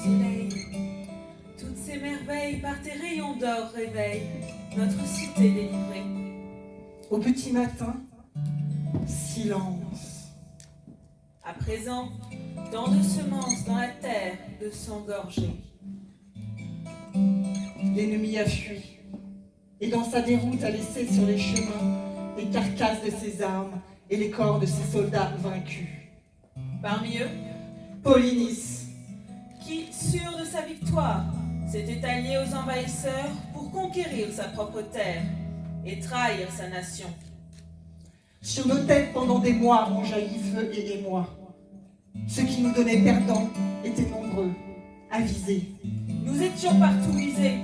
Soleil, toutes ces merveilles par tes rayons d'or réveillent notre cité délivrée. Au petit matin, silence. À présent, tant de semences dans la terre de s'engorger. L'ennemi a fui, et dans sa déroute a laissé sur les chemins les carcasses de ses armes et les corps de ses soldats vaincus. Parmi eux, Polynice, qui, sûr de sa victoire, s'était allié aux envahisseurs pour conquérir sa propre terre et trahir sa nation. sur nos têtes pendant des mois ont jailli feu et émoi. Ceux qui nous donnaient perdants étaient nombreux, avisés. Nous étions partout visés.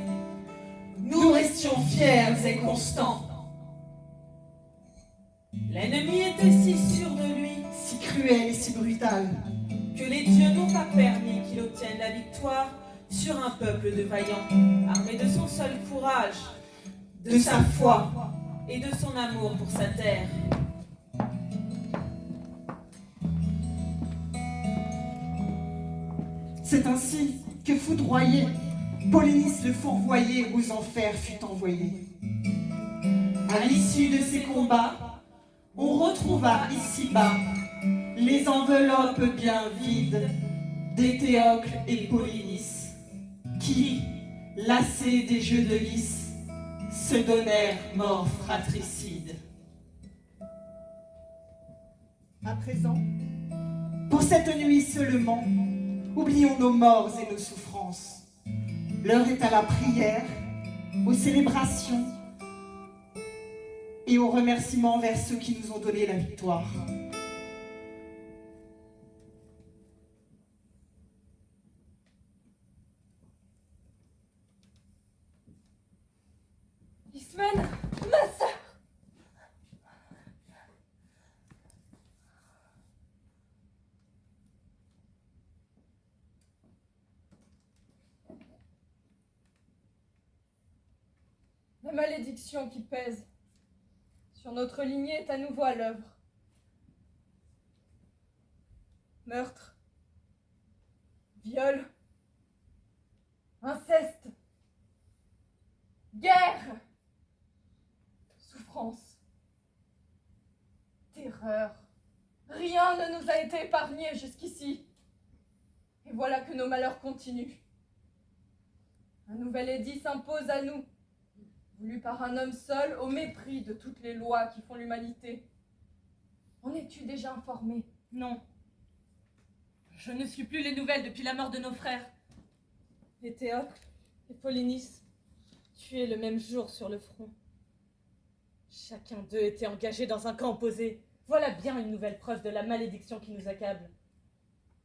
Nous restions fiers et constants, L'ennemi était si sûr de lui si cruels et si brutales. que les dieux n'ont pas permis qu'il obtienne la victoire sur un peuple de vaillants, armé de son seul courage, De sa foi, et de son amour pour sa terre. c'est ainsi que foudroyé, Polynice le fourvoyé aux enfers fut envoyé. À l'issue de ces combats, on retrouva ici-bas les enveloppes bien vides d'Éthéocle et Polynice, qui, lassés des jeux de lice, se donnèrent mort fratricide. À présent, pour cette nuit seulement, oublions nos morts et nos souffrances. L'heure est à la prière, aux célébrations et aux remerciements envers ceux qui nous ont donné la victoire. Ismène, ma sœur! La malédiction qui pèse sur notre lignée est à nouveau à l'œuvre. Meurtre, viol, inceste, guerre, souffrance, terreur. Rien ne nous a été épargné jusqu'ici. Et voilà que nos malheurs continuent. Un nouvel édit s'impose à nous, voulu par un homme seul, au mépris de toutes les lois qui font l'humanité. En es-tu déjà informé? Non. Je ne suis plus les nouvelles depuis la mort de nos frères. Éthéocle et Polynice, tués le même jour sur le front. Chacun d'eux était engagé dans un camp opposé. Voilà bien une nouvelle preuve de la malédiction qui nous accable.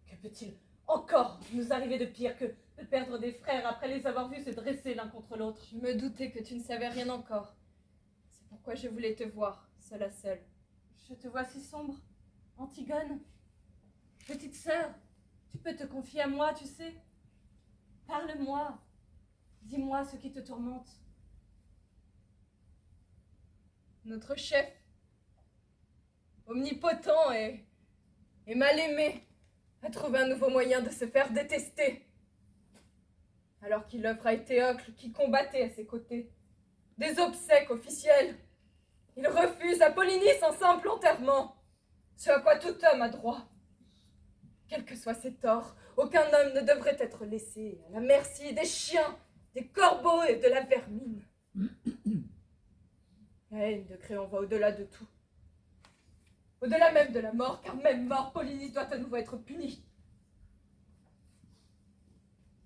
Que peut-il encore nous arriver de pire que de perdre des frères après les avoir vus se dresser l'un contre l'autre? Je me doutais que tu ne savais rien encore. C'est pourquoi je voulais te voir, seule à seule. Je te vois si sombre, Antigone. Petite sœur, tu peux te confier à moi, tu sais. Parle-moi. Dis-moi ce qui te tourmente. Notre chef, omnipotent et mal aimé, a trouvé un nouveau moyen de se faire détester. Alors qu'il offre à Éthéocle, qui combattait à ses côtés, des obsèques officielles, il refuse à Polynice un simple enterrement, ce à quoi tout homme a droit. Quels que soient ses torts, aucun homme ne devrait être laissé à la merci des chiens, des corbeaux et de la vermine. La haine de Créon va au-delà de tout. Au-delà même de la mort, car même mort, Polynice doit à nouveau être punie.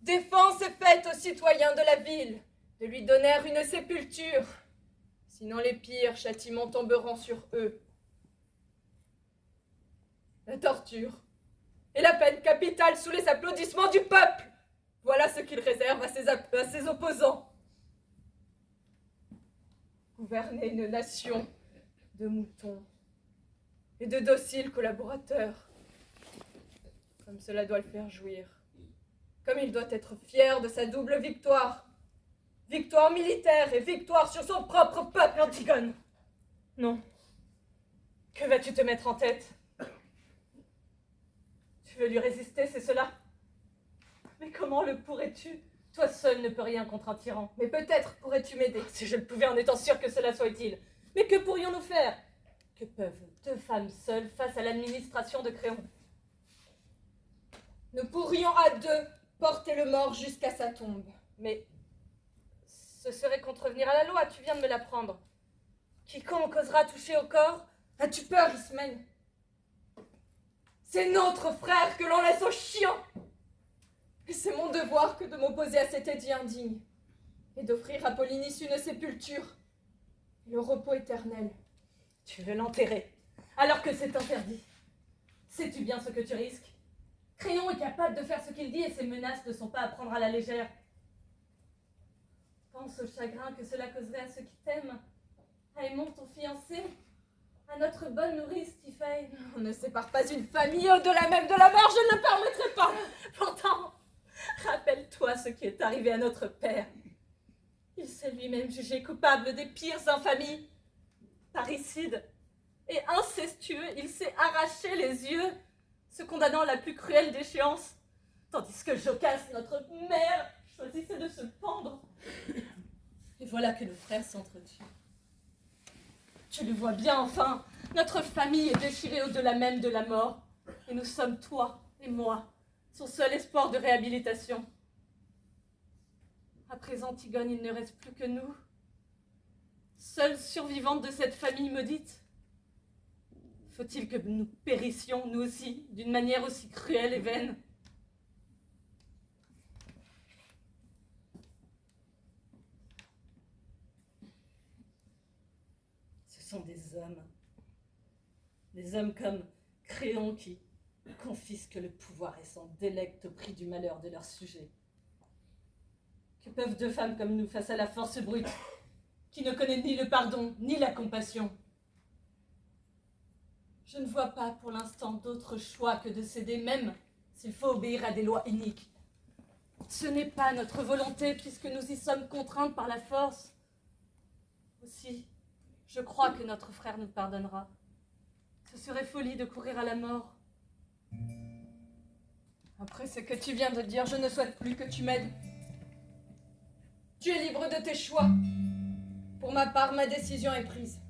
Défense est faite aux citoyens de la ville de lui donner une sépulture, sinon les pires châtiments tomberont sur eux. La torture et la peine capitale sous les applaudissements du peuple, voilà ce qu'il réserve à ses opposants. Gouverner une nation de moutons et de dociles collaborateurs, comme cela doit le faire jouir, comme il doit être fier de sa double victoire, victoire militaire et victoire sur son propre peuple. Antigone, non. Que vas-tu te mettre en tête? Tu veux lui résister, c'est cela? Mais comment le pourrais-tu? Toi seul ne peux rien contre un tyran. Mais peut-être pourrais-tu m'aider. Si je le pouvais en étant sûr que cela soit utile. Mais que pourrions-nous faire? Que peuvent deux femmes seules face à l'administration de Créon? Nous pourrions à deux porter le mort jusqu'à sa tombe. Mais ce serait contrevenir à la loi, tu viens de me l'apprendre. Quiconque osera toucher au corps... As-tu peur, Ismène? C'est notre frère que l'on laisse aux chiens. Et c'est mon devoir que de m'opposer à cet édit indigne et d'offrir à Polynice une sépulture et le repos éternel. Tu veux l'enterrer, alors que c'est interdit. Sais-tu bien ce que tu risques? Créon est capable de faire ce qu'il dit et ses menaces ne sont pas à prendre à la légère. Pense au chagrin que cela causerait à ceux qui t'aiment, à Aimon, ton fiancé, à notre bonne nourrice Tiphaine. On ne sépare pas une famille au-delà même de la mort, je ne le permettrai pas. Pourtant, rappelle-toi ce qui est arrivé à notre père. Il s'est lui-même jugé coupable des pires infamies. Parricide et incestueux, il s'est arraché les yeux, se condamnant à la plus cruelle déchéance, tandis que Jocaste, notre mère, choisissait de se pendre. Et voilà que nos frères s'entretuent. Tu le vois bien, enfin, notre famille est déchirée au-delà même de la mort, et nous sommes, toi et moi, son seul espoir de réhabilitation. À présent, Antigone, il ne reste plus que nous, seules survivantes de cette famille maudite. Faut-il que nous périssions, nous aussi, d'une manière aussi cruelle et vaine? Ce sont des hommes comme Créon qui confisquent le pouvoir et s'en délectent au prix du malheur de leurs sujets. Que peuvent deux femmes comme nous face à la force brute, qui ne connaît ni le pardon ni la compassion? Je ne vois pas pour l'instant d'autre choix que de céder, même s'il faut obéir à des lois iniques. Ce n'est pas notre volonté, puisque nous y sommes contraintes par la force. Aussi, je crois que notre frère nous pardonnera. Ce serait folie de courir à la mort. Après ce que tu viens de dire, je ne souhaite plus que tu m'aides. Tu es libre de tes choix. Pour ma part, ma décision est prise.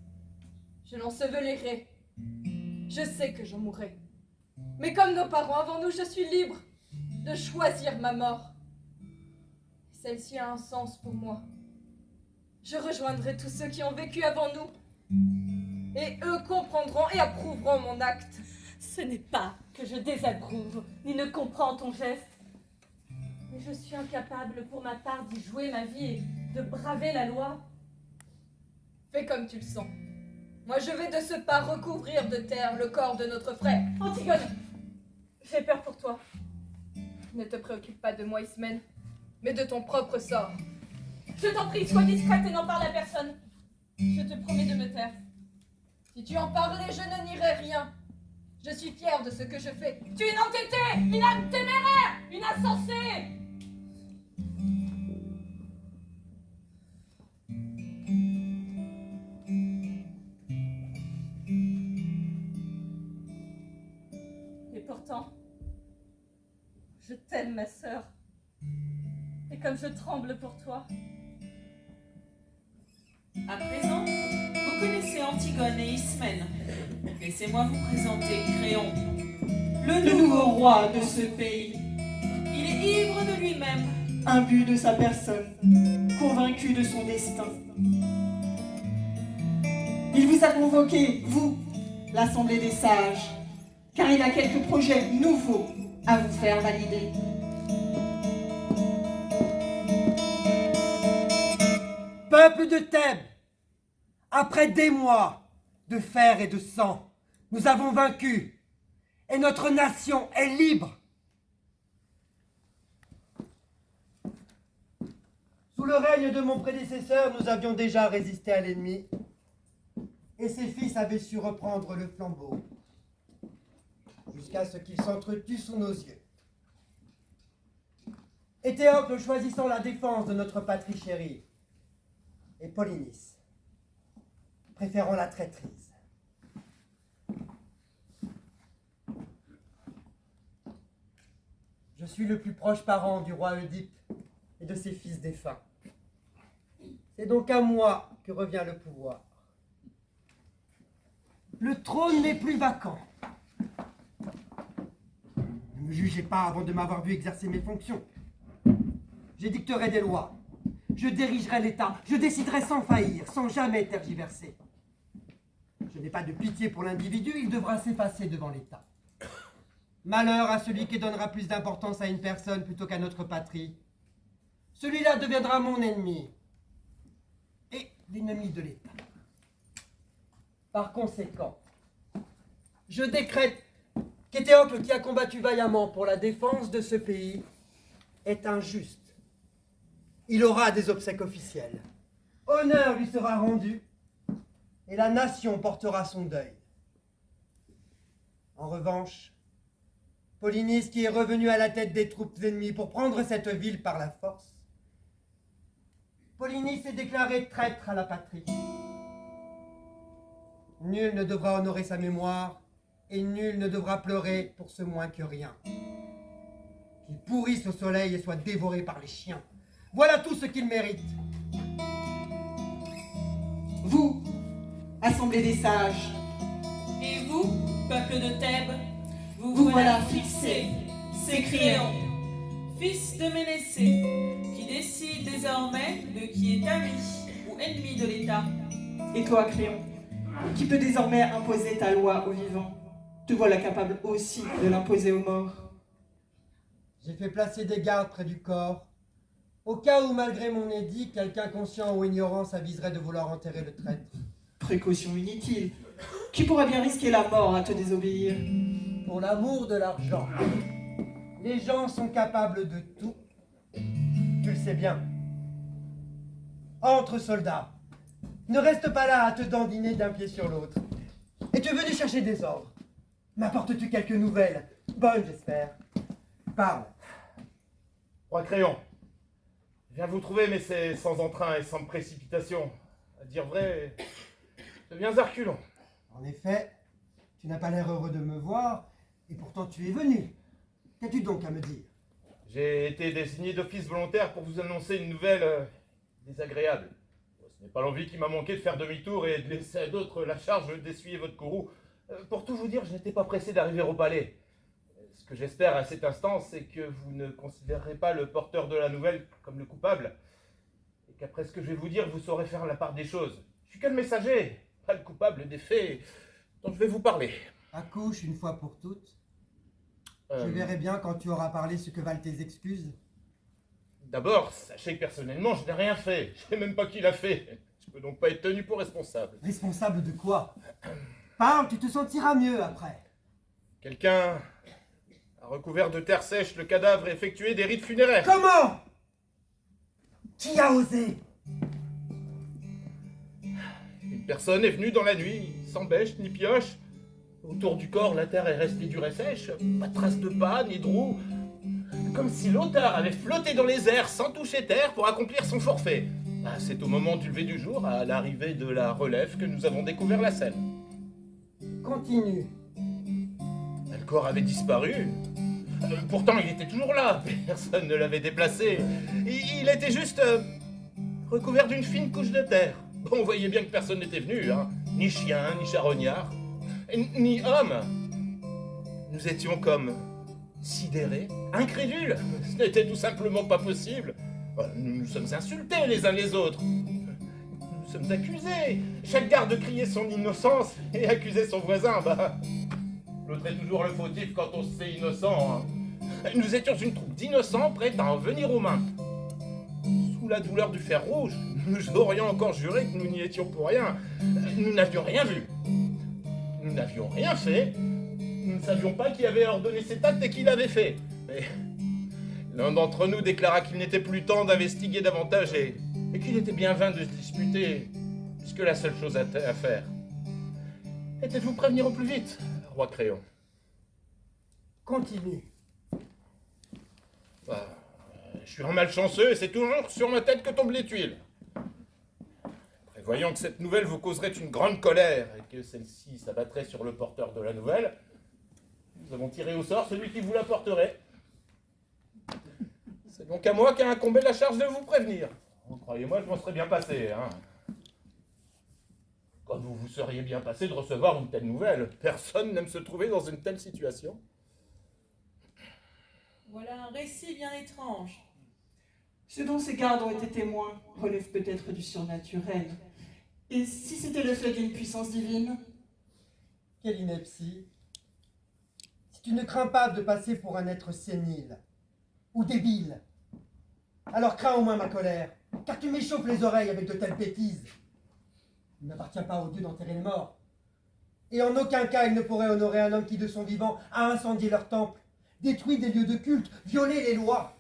Je l'ensevelirai. Je sais que j'en mourrai. Mais comme nos parents avant nous, je suis libre de choisir ma mort. Celle-ci a un sens pour moi. Je rejoindrai tous ceux qui ont vécu avant nous. Et eux comprendront et approuveront mon acte. Ce n'est pas que je désapprouve, ni ne comprends ton geste. Mais je suis incapable pour ma part d'y jouer ma vie et de braver la loi. Fais comme tu le sens. Moi, je vais de ce pas recouvrir de terre le corps de notre frère. Antigone, j'ai peur pour toi. Ne te préoccupe pas de moi, Ismène, mais de ton propre sort. Je t'en prie, sois discrète et n'en parle à personne. Je te promets de me taire. Si tu en parlais, je ne nierai rien. Je suis fière de ce que je fais. Tu es une entêtée, une âme téméraire, une insensée. Je t'aime, ma sœur. Et comme je tremble pour toi. À présent, vous connaissez Antigone et Ismène. Laissez-moi vous présenter Créon, Le nouveau roi de ce pays, Il est ivre de lui-même. imbu de sa personne, convaincu de son destin. Il vous a convoqué, vous, l'Assemblée des sages, car il a quelques projets nouveaux à vous faire valider. Peuple de Thèbes, après des mois de fer et de sang, nous avons vaincu et notre nation est libre. Sous le règne de mon prédécesseur, nous avions déjà résisté à l'ennemi et ses fils avaient su reprendre le flambeau jusqu'à ce qu'il s'entretue sous nos yeux. Éthéocle choisissant la défense de notre patrie chérie, et Polynice, préférant la traîtrise. Je suis le plus proche parent du roi Oedipe et de ses fils défunts. C'est donc à moi que revient le pouvoir. Le trône n'est plus vacant. Ne me jugez pas avant de m'avoir vu exercer mes fonctions. J'édicterai des lois. Je dirigerai l'État, je déciderai sans faillir, sans jamais tergiverser. Je n'ai pas de pitié pour l'individu, il devra s'effacer devant l'État. Malheur à celui qui donnera plus d'importance à une personne plutôt qu'à notre patrie. Celui-là deviendra mon ennemi et l'ennemi de l'État. Par conséquent, je décrète qu'Éthéocle, qui a combattu vaillamment pour la défense de ce pays, est injuste. Il aura des obsèques officielles. Honneur lui sera rendu et la nation portera son deuil. En revanche, Polynice, qui est revenu à la tête des troupes ennemies pour prendre cette ville par la force, Polynice est déclaré traître à la patrie. Nul ne devra honorer sa mémoire et nul ne devra pleurer pour ce moins que rien. Qu'il pourrisse au soleil et soit dévoré par les chiens. Voilà tout ce qu'il mérite. Vous, Assemblée des sages, Et vous, peuple de Thèbes, vous voilà fixés, c'est Créon, fils de Ménécée, qui décide désormais de qui est ami ou ennemi de l'État. et toi, Créon, qui peut désormais imposer ta loi aux vivants, te voilà capable aussi de l'imposer aux morts. J'ai fait placer des gardes près du corps, au cas où, malgré mon édit, quelqu'un conscient ou ignorant s'aviserait de vouloir enterrer le traître. Précaution inutile, qui pourrait bien risquer la mort à te désobéir. Pour l'amour de l'argent, les gens sont capables de tout. Tu le sais bien. Entre, soldat. Ne reste pas là à te dandiner d'un pied sur l'autre. Es-tu venu chercher des ordres? M'apportes-tu quelques nouvelles? Bonnes, j'espère. Parle. Roi Créon, je viens vous trouver, mais c'est sans entrain et sans précipitation. À dire vrai, je viens à reculons. En effet, tu n'as pas l'air heureux de me voir, et pourtant tu es venu. Qu'as-tu donc à me dire? J'ai été désigné d'office volontaire pour vous annoncer une nouvelle désagréable. Ce n'est pas l'envie qui m'a manqué de faire demi-tour et de laisser à d'autres la charge d'essuyer votre courroux. Pour tout vous dire, je n'étais pas pressé d'arriver au palais. Ce que j'espère à cet instant, c'est que vous ne considérerez pas le porteur de la nouvelle comme le coupable, et qu'après ce que je vais vous dire, vous saurez faire la part des choses. Je suis que le messager, pas le coupable des faits dont je vais vous parler. Accouche une fois pour toutes. Je verrai bien quand tu auras parlé ce que valent tes excuses. D'abord, sachez que personnellement, je n'ai rien fait. Je ne sais même pas qui l'a fait. Je peux donc pas être tenu pour responsable. Responsable de quoi? Parle, tu te sentiras mieux après. Quelqu'un a recouvert de terre sèche le cadavre et effectué des rites funéraires. Comment? Qui a osé? Une personne est venue dans la nuit, sans bêche ni pioche. Autour du corps, la terre est restée dure et sèche. Pas de trace de pas, ni de roue. Comme si l'auteur avait flotté dans les airs sans toucher terre pour accomplir son forfait. C'est au moment du lever du jour, à l'arrivée de la relève, que nous avons découvert la scène. Continue. Le corps avait disparu. Pourtant, il était toujours là, personne ne l'avait déplacé. Il était juste recouvert d'une fine couche de terre. Bon, on voyait bien que personne n'était venu, hein. Ni chien, ni charognard, ni homme. Nous étions comme sidérés, incrédules. Ce n'était tout simplement pas possible. Nous nous sommes insultés les uns les autres. Nous sommes accusés. Chaque garde criait son innocence et accusait son voisin. L'autre est toujours le fautif quand on se sait innocent. Hein. Nous étions une troupe d'innocents prêts à en venir aux mains. Sous la douleur du fer rouge, nous aurions encore juré que nous n'y étions pour rien. Nous n'avions rien vu. Nous n'avions rien fait. Nous ne savions pas qui avait ordonné cet acte et qui l'avait fait. Mais l'un d'entre nous déclara qu'il n'était plus temps d'investiguer davantage et qu'il était bien vain de se disputer, puisque la seule chose à faire était de vous prévenir au plus vite, roi Créon. Continue. Je suis un malchanceux et c'est toujours sur ma tête que tombent les tuiles. Prévoyant que cette nouvelle vous causerait une grande colère et que celle-ci s'abattrait sur le porteur de la nouvelle, nous avons tiré au sort celui qui vous l'apporterait. C'est donc à moi qu'a incombé la charge de vous prévenir. Croyez-moi, je m'en serais bien passé, hein. Comme vous vous seriez bien passé de recevoir une telle nouvelle. Personne n'aime se trouver dans une telle situation. Voilà un récit bien étrange. Ce dont ces gardes ont été témoins relève peut-être du surnaturel. Et si c'était le fait d'une puissance divine? Quelle ineptie. Si tu ne crains pas de passer pour un être sénile ou débile, alors crains au moins ma colère, car tu m'échauffes les oreilles avec de telles bêtises. Il n'appartient pas aux dieux d'enterrer les morts. Et en aucun cas il ne pourrait honorer un homme qui, de son vivant, a incendié leur temple, détruit des lieux de culte, violé les lois.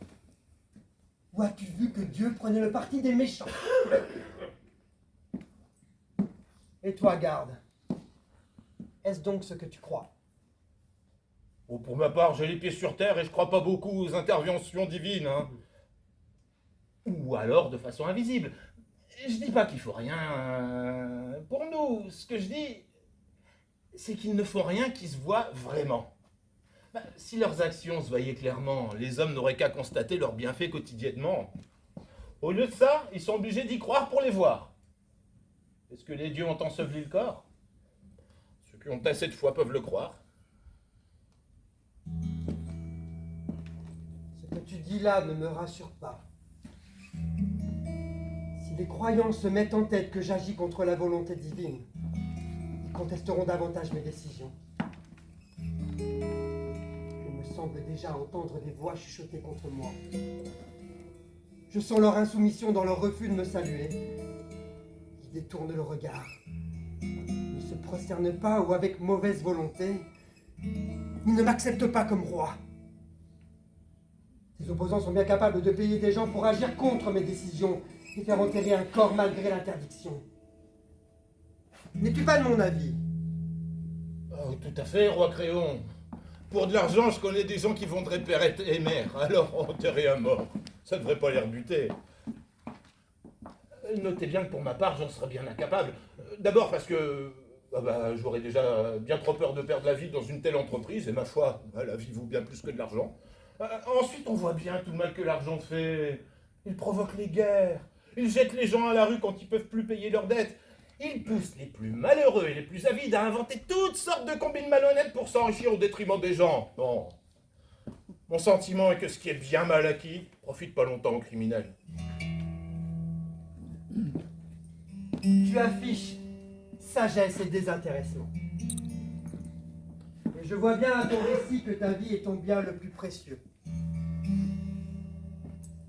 Où as-tu vu que Dieu prenait le parti des méchants? Et toi, garde, est-ce donc ce que tu crois? Oh, pour ma part, j'ai les pieds sur terre et je crois pas beaucoup aux interventions divines, hein. Ou alors de façon invisible. Je dis pas qu'il faut rien pour nous. Ce que je dis, c'est qu'ils ne font rien qui se voit vraiment. Si leurs actions se voyaient clairement, les hommes n'auraient qu'à constater leurs bienfaits quotidiennement. Au lieu de ça, ils sont obligés d'y croire pour les voir. Est-ce que les dieux ont enseveli le corps? Ceux qui ont assez de foi peuvent le croire. Ce que tu dis là ne me rassure pas. Si les croyants se mettent en tête que j'agis contre la volonté divine, ils contesteront davantage mes décisions. Je me semble déjà entendre des voix chuchoter contre moi. Je sens leur insoumission dans leur refus de me saluer. Ils détournent le regard. Ils ne se prosternent pas ou avec mauvaise volonté. Ils ne m'acceptent pas comme roi. Ces opposants sont bien capables de payer des gens pour agir contre mes décisions et faire enterrer un corps malgré l'interdiction. N'es-tu pas de mon avis? Oh, tout à fait, roi Créon. Pour de l'argent, je connais des gens qui vendraient père et mère. Alors enterrer un mort, ça ne devrait pas les rebuter. Notez bien que pour ma part, j'en serais bien incapable. D'abord parce que j'aurais déjà bien trop peur de perdre la vie dans une telle entreprise, et ma foi, la vie vaut bien plus que de l'argent. Ensuite, on voit bien tout le mal que l'argent fait. Il provoque les guerres. Il jette les gens à la rue quand ils peuvent plus payer leurs dettes. Il pousse les plus malheureux et les plus avides à inventer toutes sortes de combines malhonnêtes pour s'enrichir au détriment des gens. Bon. Mon sentiment est que ce qui est bien mal acquis profite pas longtemps aux criminels. Tu affiches sagesse et désintéressement. Et je vois bien à ton récit que ta vie est ton bien le plus précieux.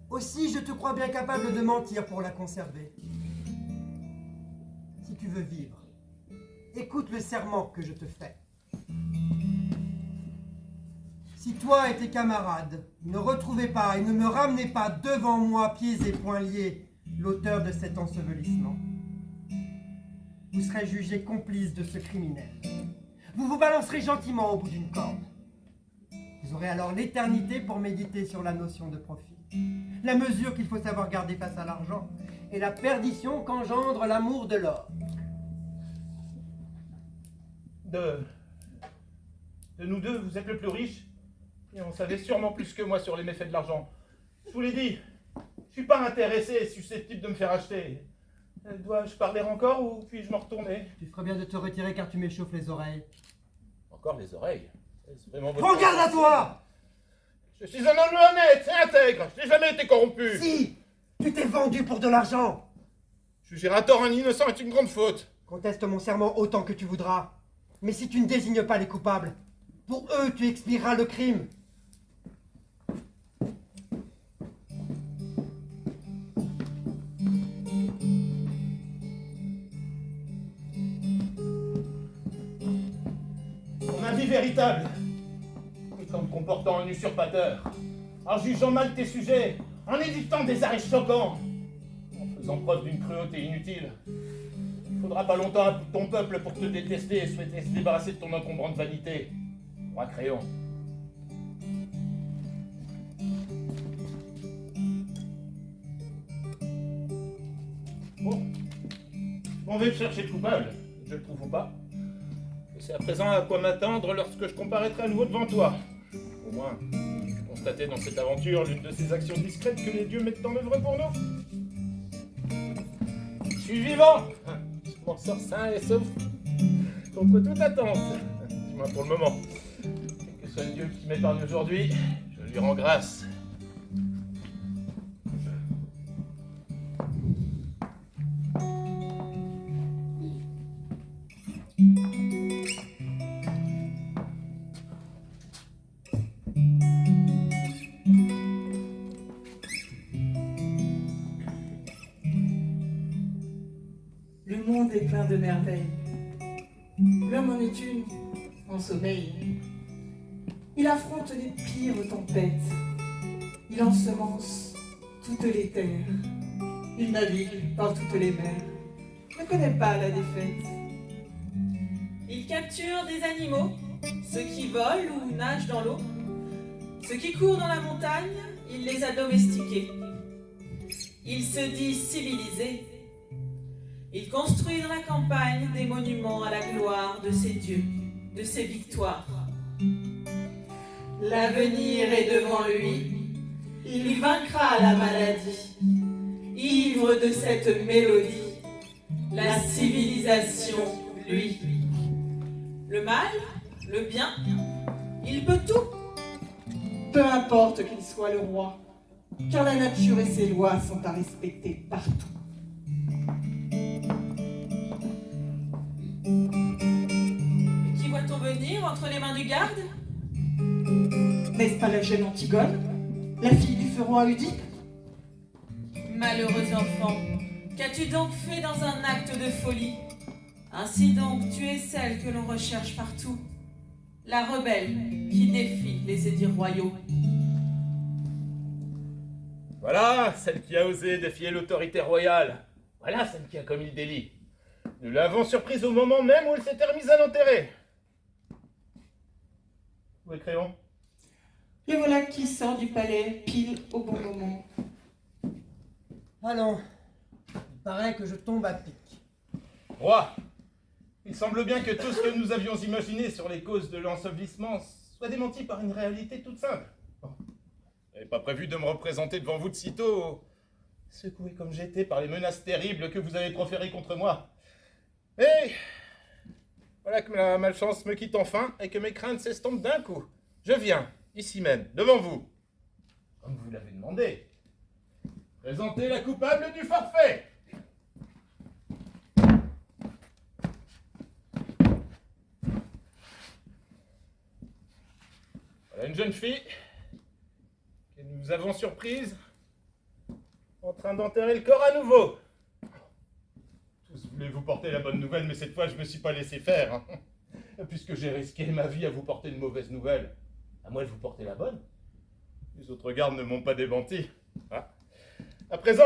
Aussi, je te crois bien capable de mentir pour la conserver. Si tu veux vivre, écoute le serment que je te fais. Si toi et tes camarades ne retrouvez pas et ne me ramenez pas devant moi, pieds et poings liés, l'auteur de cet ensevelissement, vous serez jugé complice de ce criminel. Vous vous balancerez gentiment au bout d'une corde. Vous aurez alors l'éternité pour méditer sur la notion de profit, la mesure qu'il faut savoir garder face à l'argent, et la perdition qu'engendre l'amour de l'or. De nous deux, vous êtes le plus riche? Et on savait sûrement plus que moi sur les méfaits de l'argent. Je vous l'ai dit, je suis pas intéressé et susceptible de me faire acheter. Dois-je parler encore ou puis-je m'en retourner? Tu ferais bien de te retirer car tu m'échauffes les oreilles. Encore les oreilles? Est-ce vraiment votre Prends garde à toi! Je suis un homme honnête et intègre, je n'ai jamais été corrompu. Si! Tu t'es vendu pour de l'argent! Juger à tort un innocent est une grande faute. Conteste mon serment autant que tu voudras. Mais si tu ne désignes pas les coupables, pour eux tu expieras le crime. Ton avis véritable est comme comportant un usurpateur, en jugeant mal tes sujets, en édictant des arrêts choquants, en faisant preuve d'une cruauté inutile. Il faudra pas longtemps à ton peuple pour te détester et souhaiter se débarrasser de ton encombrante vanité. Roi Créon. Bon, on va chercher le coupable, je le trouve ou pas. Je sais à présent à quoi m'attendre lorsque je comparaîtrai à nouveau devant toi. Au moins, j'ai constaté dans cette aventure l'une de ces actions discrètes que les dieux mettent en œuvre pour nous. Je suis vivant! Je m'en sors sain et sauf contre toute attente. Du moins pour le moment. Quel que soit le Dieu qui m'épargne aujourd'hui, je lui rends grâce. Le monde est plein de merveilles. L'homme en est une, en sommeil. Il affronte les pires tempêtes. Il ensemence toutes les terres. Il navigue par toutes les mers. Ne connaît pas la défaite. Il capture des animaux, ceux qui volent ou nagent dans l'eau. Ceux qui courent dans la montagne, il les a domestiqués. Il se dit civilisé. Il construit dans la campagne des monuments à la gloire de ses dieux, de ses victoires. L'avenir est devant lui. Il vaincra la maladie. Ivre de cette mélodie, la civilisation, lui. Le mal, le bien, il peut tout. Peu importe qu'il soit le roi, car la nature et ses lois sont à respecter partout. Qui voit-on venir entre les mains du garde? N'est-ce pas la jeune Antigone, la fille du feu roi Oedipe? Malheureux enfant, qu'as-tu donc fait dans un acte de folie? Ainsi donc, tu es celle que l'on recherche partout, la rebelle qui défie les édits royaux. Voilà celle qui a osé défier l'autorité royale. Voilà celle qui a commis le délit. Nous l'avons surprise au moment même où elle s'était remise à l'enterrer. Où est Créon? Le voilà qui sort du palais pile au bon moment. Allons, il paraît que je tombe à pic. Roi, il semble bien que tout ce que nous avions imaginé sur les causes de l'ensevelissement soit démenti par une réalité toute simple. Bon. Je n'avais pas prévu de me représenter devant vous de sitôt, secoué comme j'étais par les menaces terribles que vous avez proférées contre moi. Et voilà que la malchance me quitte enfin et que mes craintes s'estompent d'un coup. Je viens, ici même, devant vous, comme vous l'avez demandé, présenter la coupable du forfait. Voilà une jeune fille que nous avons surprise en train d'enterrer le corps à nouveau. Tous voulaient vous porter la bonne nouvelle, mais cette fois je me suis pas laissé faire, hein. Puisque j'ai risqué ma vie à vous porter une mauvaise nouvelle, à moi de vous porter la bonne. Les autres gardes ne m'ont pas démenti. Ah. À présent,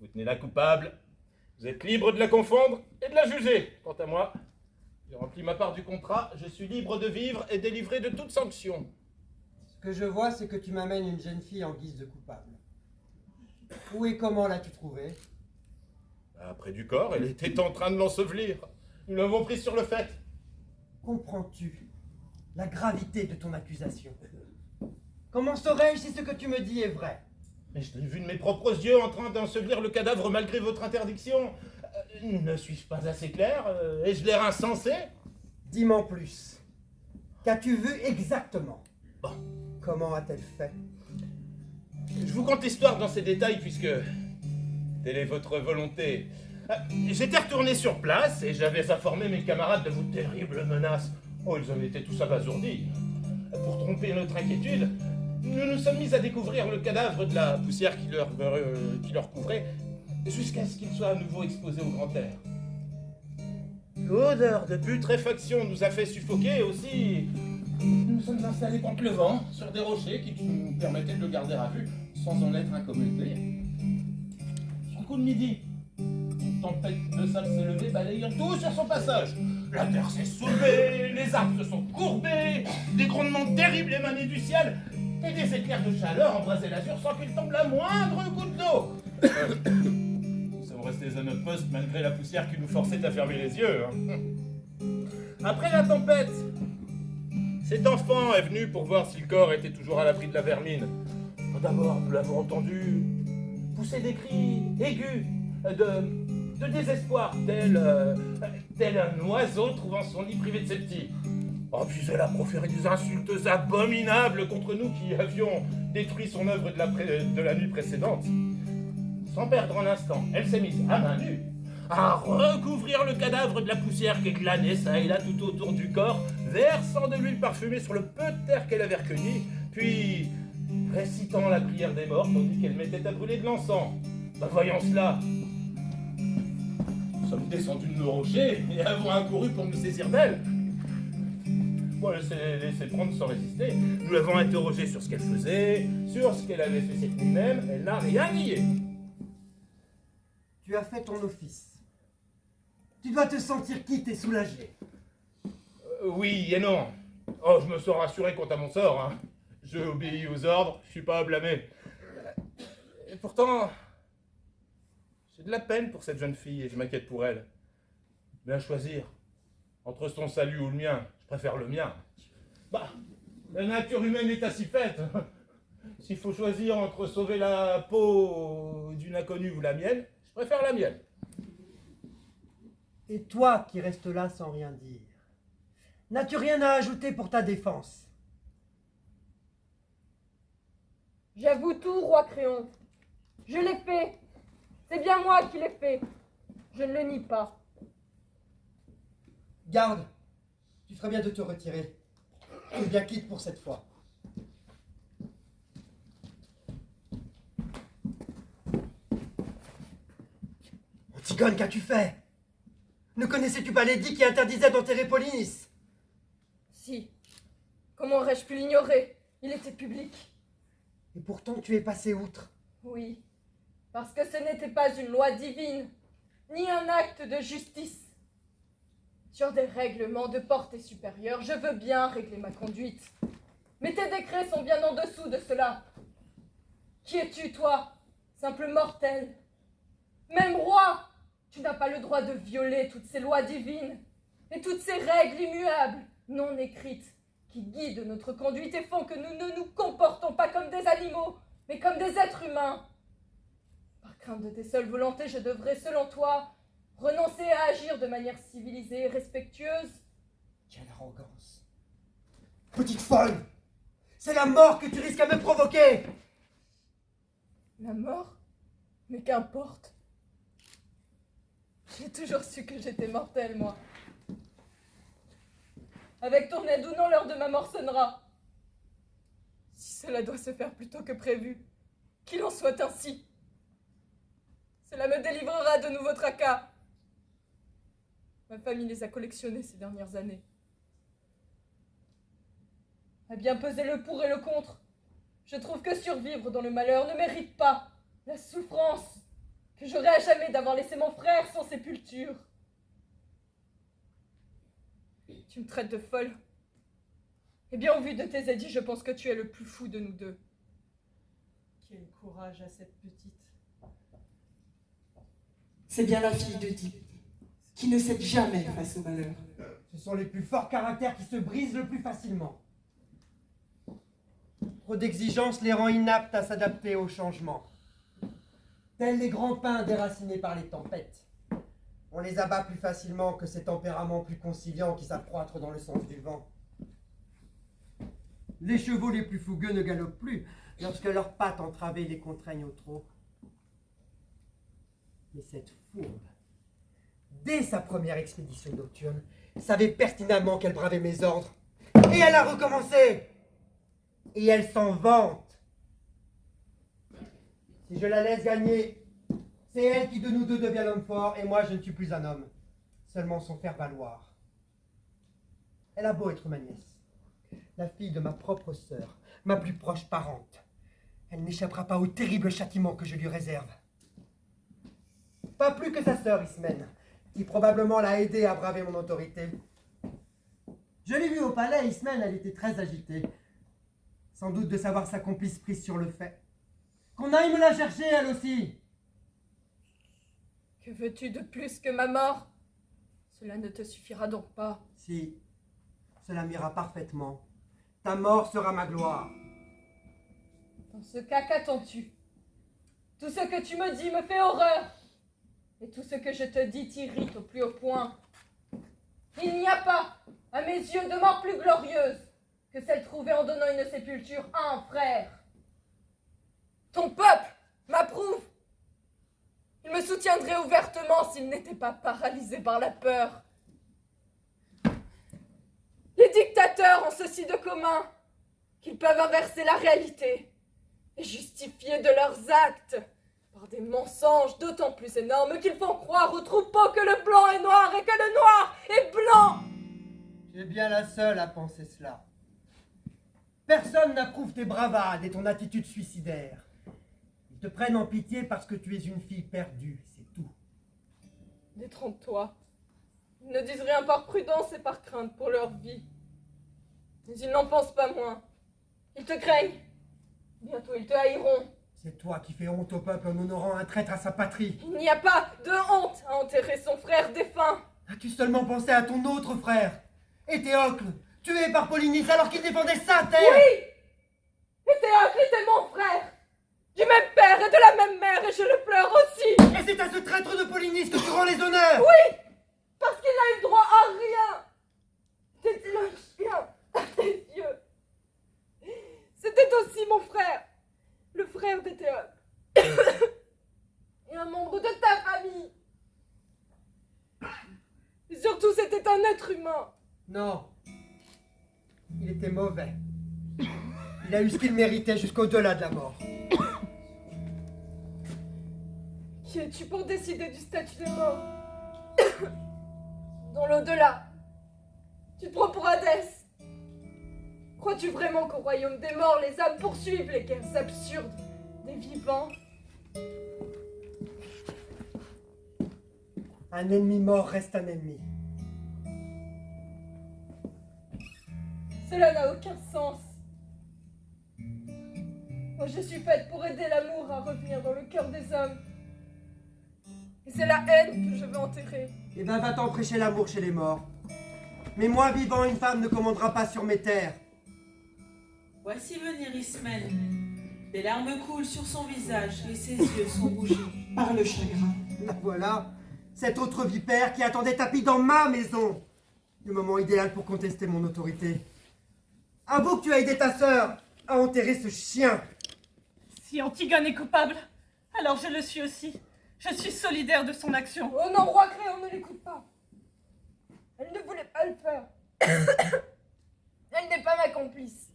vous tenez la coupable, vous êtes libre de la confondre et de la juger. Quant à moi, j'ai rempli ma part du contrat, je suis libre de vivre et délivré de toute sanction. Ce que je vois, c'est que tu m'amènes une jeune fille en guise de coupable. Où et comment l'as-tu trouvée? Près du corps, elle était en train de l'ensevelir. Nous l'avons prise sur le fait. Comprends-tu la gravité de ton accusation. Comment saurais-je si ce que tu me dis est vrai? Mais je l'ai vu de mes propres yeux en train d'ensevelir le cadavre malgré votre interdiction. Ne suis-je pas assez clair? Ai-je l'air insensé? Dis-m'en plus. Qu'as-tu vu exactement? Bon. Comment a-t-elle fait? Je vous conte l'histoire dans ses détails puisque telle est votre volonté. J'étais retourné sur place et j'avais informé mes camarades de vos terribles menaces. Oh, ils en étaient tous abasourdis. Pour tromper notre inquiétude, nous nous sommes mis à découvrir le cadavre de la poussière qui leur couvrait jusqu'à ce qu'il soit à nouveau exposé au grand air. L'odeur de putréfaction nous a fait suffoquer aussi. Nous sommes installés contre le vent, sur des rochers qui nous permettaient de le garder à vue sans en être incommodés. Sur le coup de midi, une tempête de sable s'est levée, balayant tout sur son passage. La terre s'est soulevée, les arbres se sont courbés, des grondements terribles émanaient du ciel, et des éclairs de chaleur embrasaient l'azur sans qu'il tombe la moindre goutte d'eau. Nous sommes restés à notre poste malgré la poussière qui nous forçait à fermer les yeux. Après la tempête, cet enfant est venu pour voir si le corps était toujours à l'abri de la vermine. D'abord, nous l'avons entendu pousser des cris aigus de désespoir, tel un oiseau trouvant son nid privé de ses petits. Oh, puis elle a proféré des insultes abominables contre nous qui avions détruit son œuvre de la nuit précédente. Sans perdre un instant, elle s'est mise à main nue à recouvrir le cadavre de la poussière qui glanait ça et là tout autour du corps, versant de l'huile parfumée sur le peu de terre qu'elle avait recueilli, puis récitant la prière des morts tandis qu'elle mettait à brûler de l'encens. Voyant cela, nous sommes descendus de nos rochers et avons accouru pour nous saisir d'elle. Bon, elle s'est laissée prendre sans résister. Nous l'avons interrogée sur ce qu'elle faisait, sur ce qu'elle avait fait cette nuit même. Elle n'a rien nié. Tu as fait ton office. Tu dois te sentir quitte et soulagé. Oui et non. Oh, je me sens rassuré quant à mon sort. Hein. Je obéis aux ordres, je suis pas à blâmer. Et pourtant, j'ai de la peine pour cette jeune fille et je m'inquiète pour elle. Mais à choisir, entre son salut ou le mien, je préfère le mien. Bah, la nature humaine est ainsi faite. S'il faut choisir entre sauver la peau d'une inconnue ou la mienne, je préfère la mienne. Et toi qui restes là sans rien dire, n'as-tu rien à ajouter pour ta défense? J'avoue tout, roi Créon. Je l'ai fait. C'est bien moi qui l'ai fait. Je ne le nie pas. Garde, tu ferais bien de te retirer. Tu es bien quitte pour cette fois. Antigone, qu'as-tu fait? Ne connaissais-tu pas l'édit qui interdisait d'enterrer Polynice? Si. Comment aurais-je pu l'ignorer? Il était public. Et pourtant tu es passé outre. Oui. Parce que ce n'était pas une loi divine, ni un acte de justice. Sur des règlements de portée supérieure, je veux bien régler ma conduite. Mais tes décrets sont bien en dessous de cela. Qui es-tu, toi, simple mortel? Même roi, tu n'as pas le droit de violer toutes ces lois divines et toutes ces règles immuables, non écrites, qui guident notre conduite et font que nous ne nous comportons pas comme des animaux, mais comme des êtres humains. Par crainte de tes seules volontés, je devrais, selon toi, renoncer à agir de manière civilisée et respectueuse. Quelle arrogance! Petite folle! C'est la mort que tu risques à me provoquer! La mort? Mais qu'importe. J'ai toujours su que j'étais mortelle, moi. Avec ton aide ou non, l'heure de ma mort sonnera. Si cela doit se faire plus tôt que prévu, qu'il en soit ainsi. Cela me délivrera de nouveaux tracas. Ma famille les a collectionnés ces dernières années. À bien peser le pour et le contre, je trouve que survivre dans le malheur ne mérite pas la souffrance que j'aurais à jamais d'avoir laissé mon frère sans sépulture. Tu me traites de folle. Eh bien, au vu de tes édits, je pense que tu es le plus fou de nous deux. Quel courage à cette petite. C'est bien la fille d'Oedipe. qui ne cèdent jamais face au malheur. Ce sont les plus forts caractères qui se brisent le plus facilement. Trop d'exigences les rend inaptes à s'adapter au changement. Tels les grands pins déracinés par les tempêtes. On les abat plus facilement que ces tempéraments plus conciliants qui s'accroîtrent dans le sens du vent. Les chevaux les plus fougueux ne galopent plus lorsque leurs pattes entravées les contraignent au trot. Mais cette fourbe, dès sa première expédition nocturne, savait pertinemment qu'elle bravait mes ordres. Et elle a recommencé. Et elle s'en vante. Si je la laisse gagner, c'est elle qui de nous deux devient l'homme fort, et moi je ne suis plus un homme, seulement son faire-valoir. Elle a beau être ma nièce, la fille de ma propre sœur, ma plus proche parente. Elle n'échappera pas au terrible châtiment que je lui réserve. Pas plus que sa sœur Ismène, qui probablement l'a aidée à braver mon autorité. Je l'ai vue au palais, Ismène, elle était très agitée. Sans doute de savoir sa complice prise sur le fait. Qu'on aille me la chercher, elle aussi. Que veux-tu de plus que ma mort? Cela ne te suffira donc pas. Si, cela m'ira parfaitement. Ta mort sera ma gloire. Dans ce cas, qu'attends-tu? Tout ce que tu me dis me fait horreur. Et tout ce que je te dis t'irrite au plus haut point. Il n'y a pas, à mes yeux, de mort plus glorieuse que celle trouvée en donnant une sépulture à un frère. Ton peuple m'approuve. Il me soutiendrait ouvertement s'il n'était pas paralysé par la peur. Les dictateurs ont ceci de commun, qu'ils peuvent inverser la réalité et justifier de leurs actes par des mensonges d'autant plus énormes qu'ils font croire aux troupeaux que le blanc est noir et que le noir est blanc. Tu es bien la seule à penser cela. Personne n'approuve tes bravades et ton attitude suicidaire. Ils te prennent en pitié parce que tu es une fille perdue, c'est tout. Détrompe-toi. Ils ne disent rien par prudence et par crainte pour leur vie. Mais ils n'en pensent pas moins. Ils te craignent. Bientôt ils te haïront. C'est toi qui fais honte au peuple en honorant un traître à sa patrie. Il n'y a pas de honte à enterrer son frère défunt. As-tu seulement pensé à ton autre frère, Éthéocle, tué par Polynice alors qu'il défendait sa terre? Oui! Éthéocle était mon frère. Du même père et de la même mère, et je le pleure aussi. Et c'est à ce traître de Polynice que tu rends les honneurs? Oui! Parce qu'il n'a eu droit à rien. C'était un chien à tes yeux. C'était aussi mon frère, le frère d'Éthéocle. Et un membre de ta famille. Et surtout, c'était un être humain. Non. Il était mauvais. Il a eu ce qu'il méritait jusqu'au-delà de la mort. Qui es-tu pour décider du statut de mort? Dans l'au-delà, tu te prends pour Hadès. Crois-tu vraiment qu'au royaume des morts, les âmes poursuivent les guerres absurdes des vivants? Un ennemi mort reste un ennemi. Cela n'a aucun sens. Moi, je suis faite pour aider l'amour à revenir dans le cœur des hommes. Et c'est la haine que je veux enterrer. Eh ben, va-t'en prêcher l'amour chez les morts. Mais moi, vivant, une femme ne commandera pas sur mes terres. Voici venir Ismène. Des larmes coulent sur son visage et ses yeux sont rougis. Par le chagrin. La voilà, cette autre vipère qui attendait tapis dans ma maison. Le moment idéal pour contester mon autorité. Avoue que tu as aidé ta sœur à enterrer ce chien. Si Antigone est coupable, alors je le suis aussi. Je suis solidaire de son action. Oh non, roi Créon, ne l'écoute pas. Elle ne voulait pas le faire. Elle n'est pas ma complice.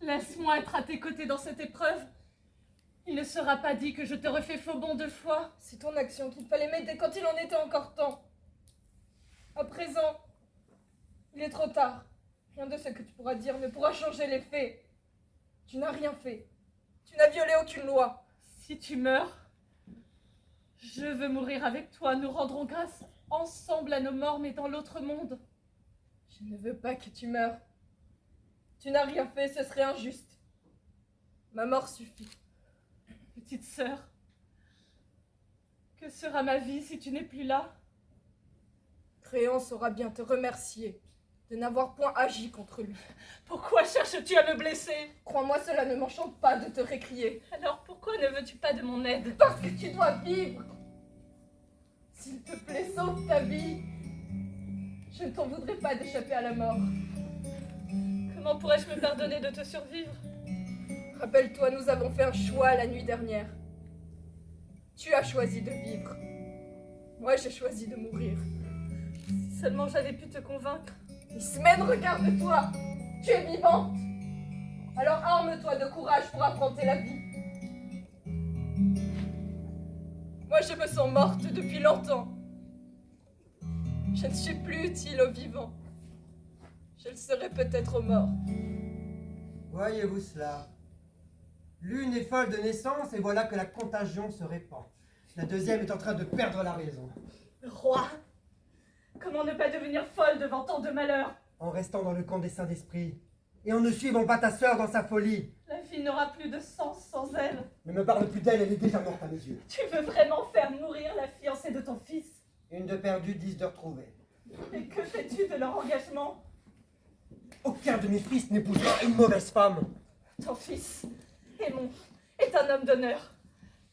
Laisse-moi être à tes côtés dans cette épreuve. Il ne sera pas dit que je te refais faux bond 2 fois. C'est ton action qu'il fallait m'aider quand il en était encore temps. À présent, il est trop tard. Rien de ce que tu pourras dire ne pourra changer les faits. Tu n'as rien fait. Tu n'as violé aucune loi. Si tu meurs, je veux mourir avec toi. Nous rendrons grâce ensemble à nos morts, mais dans l'autre monde. Je ne veux pas que tu meures. Tu n'as rien fait, ce serait injuste. Ma mort suffit. Petite sœur, que sera ma vie si tu n'es plus là? Créon saura bien te remercier de n'avoir point agi contre lui. Pourquoi cherches-tu à me blesser? Crois-moi, cela ne m'enchante pas de te récrier. Alors pourquoi ne veux-tu pas de mon aide? Parce que tu dois vivre. S'il te plaît, sauve ta vie. Je ne t'en voudrais pas d'échapper à la mort. Comment pourrais-je me pardonner de te survivre? Rappelle-toi, nous avons fait un choix la nuit dernière. Tu as choisi de vivre. Moi, j'ai choisi de mourir. Si seulement j'avais pu te convaincre. Ismène, regarde-toi. Tu es vivante. Alors arme-toi de courage pour affronter la vie. Moi, je me sens morte depuis longtemps. Je ne suis plus utile aux vivants. Je le serai peut-être aux morts. Voyez-vous cela? L'une est folle de naissance et voilà que la contagion se répand. La deuxième est en train de perdre la raison. Roi, comment ne pas devenir folle devant tant de malheurs? En restant dans le camp des saints d'esprit et en ne suivant pas ta sœur dans sa folie. La vie n'aura plus de sens sans elle. Ne me parle plus d'elle, elle est déjà morte à mes yeux. Tu veux vraiment faire mourir la fiancée de ton fils? Une de perdue, 10 de retrouvée. Et que fais-tu de leur engagement? Aucun de mes fils n'épousera une mauvaise femme. Ton fils, Aimon, est un homme d'honneur.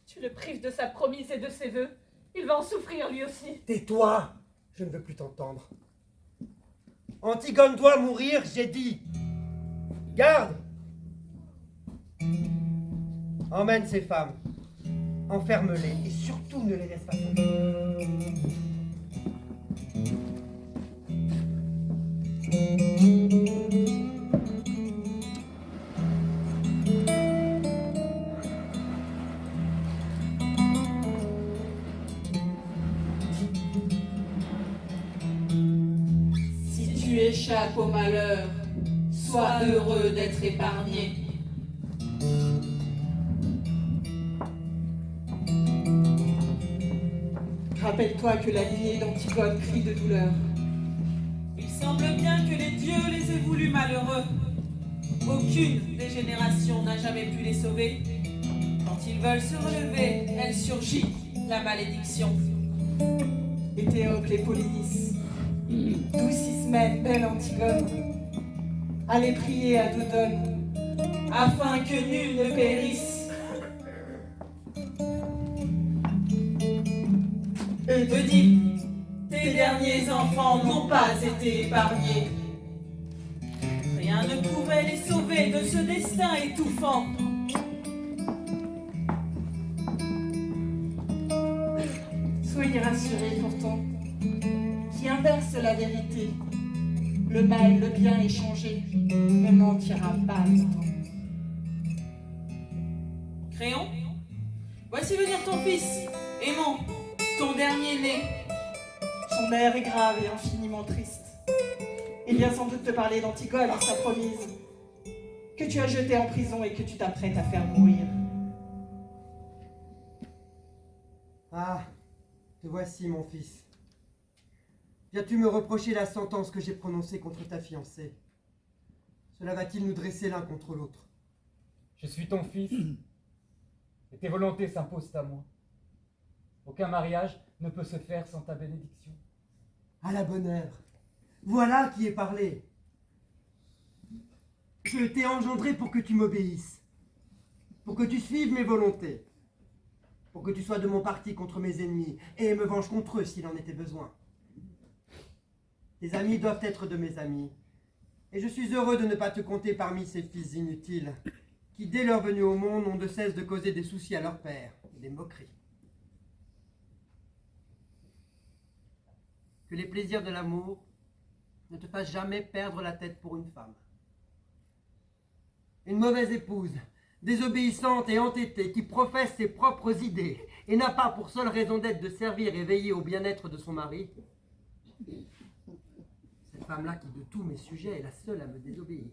Tu le prives de sa promise et de ses vœux. Il va en souffrir lui aussi. Tais-toi, je ne veux plus t'entendre. Antigone doit mourir, j'ai dit. Garde! Emmène ces femmes. Enferme-les et surtout ne les laisse pas tomber. Si tu échappes au malheur, sois heureux d'être épargné. Rappelle-toi que la lignée d'Antigone crie de douleur. Il semble bien que les dieux les aient voulus malheureux. Aucune des générations n'a jamais pu les sauver. Quand ils veulent se relever, elle surgit, la malédiction. Et Théocle et Polynice, douce Ismène, belle Antigone, allez prier à Dodone, afin que nul ne périsse. Oedipe, tes derniers enfants n'ont pas été épargnés. Rien ne pouvait les sauver de ce destin étouffant. Soyez rassurés pourtant, qui inverse la vérité. Le mal, le bien échangé, ne mentira pas longtemps. Créon, voici venir ton fils, Aimon, ton dernier-né. Son air est grave et infiniment triste. Il vient sans doute te parler d'Antigone, sa promise, que tu as jetée en prison et que tu t'apprêtes à faire mourir. Ah, te voici, mon fils. Viens-tu me reprocher la sentence que j'ai prononcée contre ta fiancée? Cela va-t-il nous dresser l'un contre l'autre? Je suis ton fils, et tes volontés s'imposent à moi. Aucun mariage ne peut se faire sans ta bénédiction. À la bonne heure. Voilà qui est parlé. Je t'ai engendré pour que tu m'obéisses, pour que tu suives mes volontés, pour que tu sois de mon parti contre mes ennemis et me venge contre eux s'il en était besoin. Tes amis doivent être de mes amis, et je suis heureux de ne pas te compter parmi ces fils inutiles qui, dès leur venue au monde, n'ont de cesse de causer des soucis à leur père et des moqueries. Que les plaisirs de l'amour ne te fassent jamais perdre la tête pour une femme. Une mauvaise épouse, désobéissante et entêtée, qui professe ses propres idées et n'a pas pour seule raison d'être de servir et veiller au bien-être de son mari, cette femme-là qui de tous mes sujets est la seule à me désobéir,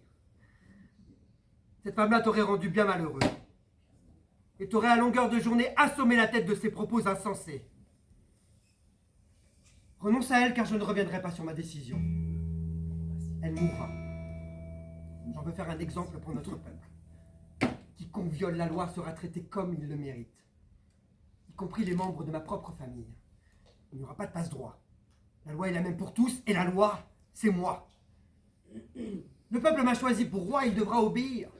cette femme-là t'aurait rendu bien malheureux et t'aurait à longueur de journée assommé la tête de ses propos insensés. Renonce à elle car je ne reviendrai pas sur ma décision. Elle mourra. J'en veux faire un exemple pour notre peuple. Quiconque viole la loi sera traité comme il le mérite, y compris les membres de ma propre famille. Il n'y aura pas de passe-droit. La loi est la même pour tous, et la loi, c'est moi. Le peuple m'a choisi pour roi, il devra obéir.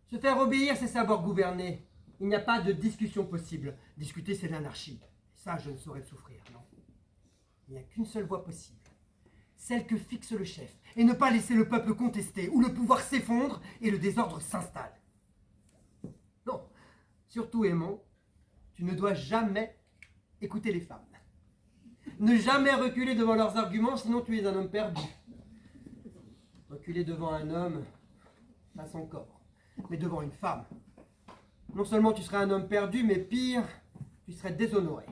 Se faire obéir, c'est savoir gouverner. Il n'y a pas de discussion possible. Discuter, c'est l'anarchie. Ça, je ne saurais le souffrir, non. Il n'y a qu'une seule voie possible. Celle que fixe le chef. Et ne pas laisser le peuple contester, ou le pouvoir s'effondre et le désordre s'installe. Non. Surtout, Aimon, tu ne dois jamais écouter les femmes. Ne jamais reculer devant leurs arguments, sinon tu es un homme perdu. Reculer devant un homme, pas son corps, mais devant une femme. Non seulement tu serais un homme perdu, mais pire, tu serais déshonoré.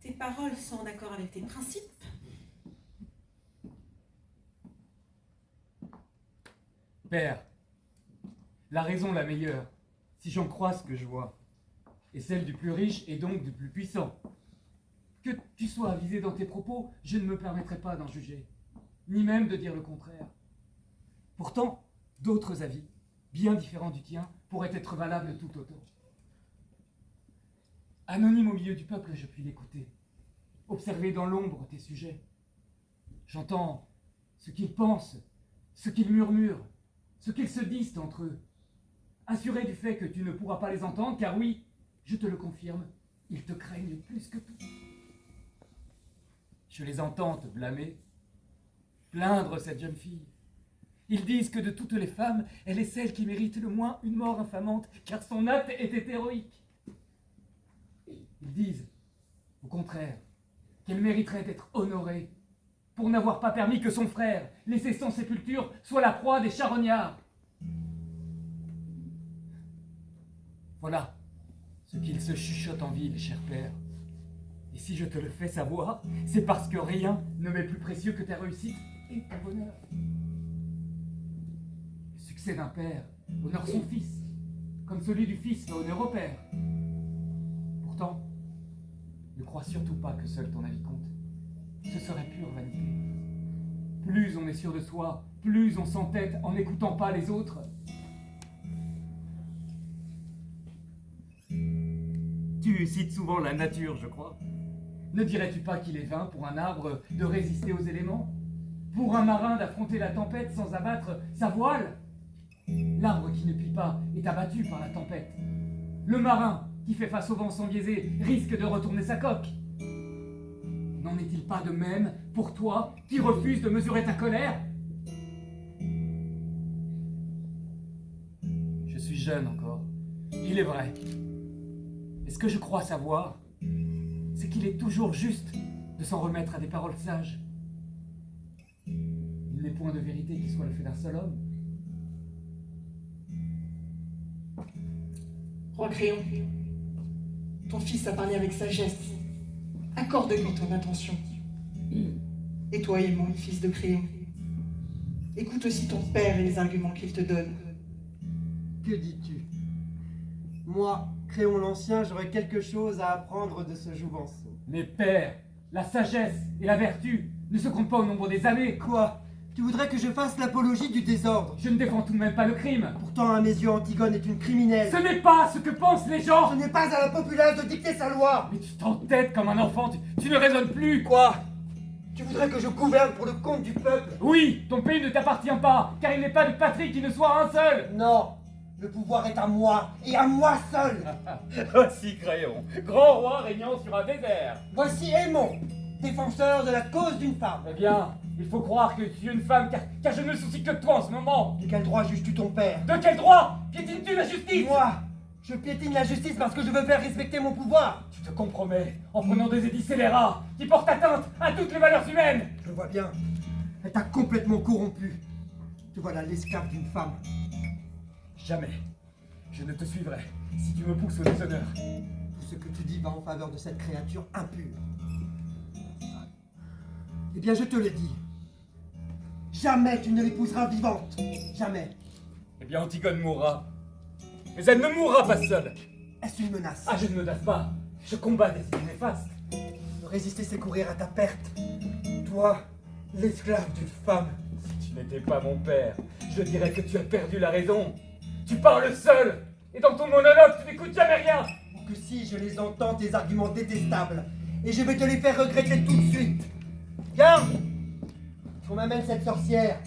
Tes paroles sont en accord avec tes principes. Père, la raison la meilleure, si j'en crois ce que je vois, est celle du plus riche et donc du plus puissant. Que tu sois avisé dans tes propos, je ne me permettrai pas d'en juger, ni même de dire le contraire. Pourtant, d'autres avis, bien différents du tien, pourraient être valables tout autant. Anonyme au milieu du peuple, je puis l'écouter, observer dans l'ombre tes sujets. J'entends ce qu'ils pensent, ce qu'ils murmurent, ce qu'ils se disent entre eux. Assuré du fait que tu ne pourras pas les entendre, car oui, je te le confirme, ils te craignent plus que tout. Je les entends te blâmer, plaindre cette jeune fille. Ils disent que de toutes les femmes, elle est celle qui mérite le moins une mort infamante, car son acte était héroïque. Ils disent, au contraire, qu'elle mériterait d'être honorée, pour n'avoir pas permis que son frère, laissé sans sépulture, soit la proie des charognards. Voilà ce qu'ils se chuchotent en ville, cher père. Et si je te le fais savoir, c'est parce que rien ne m'est plus précieux que ta réussite et ton bonheur. Le succès d'un père honore son fils, comme celui du fils fait honneur au père. Pourtant, ne crois surtout pas que seul ton avis compte. Ce serait pure vanité. Plus on est sûr de soi, plus on s'entête en n'écoutant pas les autres. Tu cites souvent la nature, je crois. Ne dirais-tu pas qu'il est vain pour un arbre de résister aux éléments? Pour un marin d'affronter la tempête sans abattre sa voile? L'arbre qui ne plie pas est abattu par la tempête. Le marin qui fait face au vent sans biaiser risque de retourner sa coque. N'en est-il pas de même pour toi qui refuses de mesurer ta colère? Je suis jeune encore, il est vrai. Et ce que je crois savoir, c'est qu'il est toujours juste de s'en remettre à des paroles sages. Il n'est point de vérité qui soit le fait d'un seul homme. Roi Créon, ton fils a parlé avec sagesse. Accorde-lui ton attention. Et toi, Aimon, fils de Créon, écoute aussi ton père et les arguments qu'il te donne. Que dis-tu? Moi, Créon l'Ancien, j'aurais quelque chose à apprendre de ce jouvenceau. Mais père, la sagesse et la vertu ne se comptent pas au nombre des années. Quoi? Tu voudrais que je fasse l'apologie du désordre? Je ne défends tout de même pas le crime. Pourtant, à mes yeux, Antigone est une criminelle. Ce n'est pas ce que pensent les gens. Ce n'est pas à la populace de dicter sa loi. Mais tu t'entêtes comme un enfant, tu ne raisonnes plus. Quoi? Tu voudrais que je gouverne pour le compte du peuple? Oui, ton pays ne t'appartient pas, car il n'est pas de patrie qui ne soit un seul. Non, le pouvoir est à moi, et à moi seul. Voici Créon, grand roi régnant sur un désert. Voici Aimon, défenseur de la cause d'une femme. Eh bien, il faut croire que tu es une femme, car je ne me soucie que de toi en ce moment. De quel droit juges-tu ton père? De quel droit piétines-tu la justice? Moi, je piétine la justice parce que je veux faire respecter mon pouvoir. Tu te compromets en prenant des édits scélérats qui portent atteinte à toutes les valeurs humaines. Je le vois bien, elle t'a complètement corrompu. Te voilà l'esclave d'une femme. Jamais. Je ne te suivrai si tu me pousses au déshonneur. Tout ce que tu dis va en faveur de cette créature impure. Eh bien, je te le dis. Jamais tu ne l'épouseras vivante. Jamais. Eh bien, Antigone mourra. Mais elle ne mourra pas seule. Est-ce une menace? Ah, je ne menace pas. Je combats des idées néfastes. Résister, c'est courir à ta perte. Toi, l'esclave d'une femme. Si tu n'étais pas mon père, je dirais que tu as perdu la raison. Tu parles seul, et dans ton monologue, tu n'écoutes jamais rien. Que si je les entends, tes arguments détestables, Et je vais te les faire regretter tout de suite. Garde! Qu'on m'amène cette sorcière,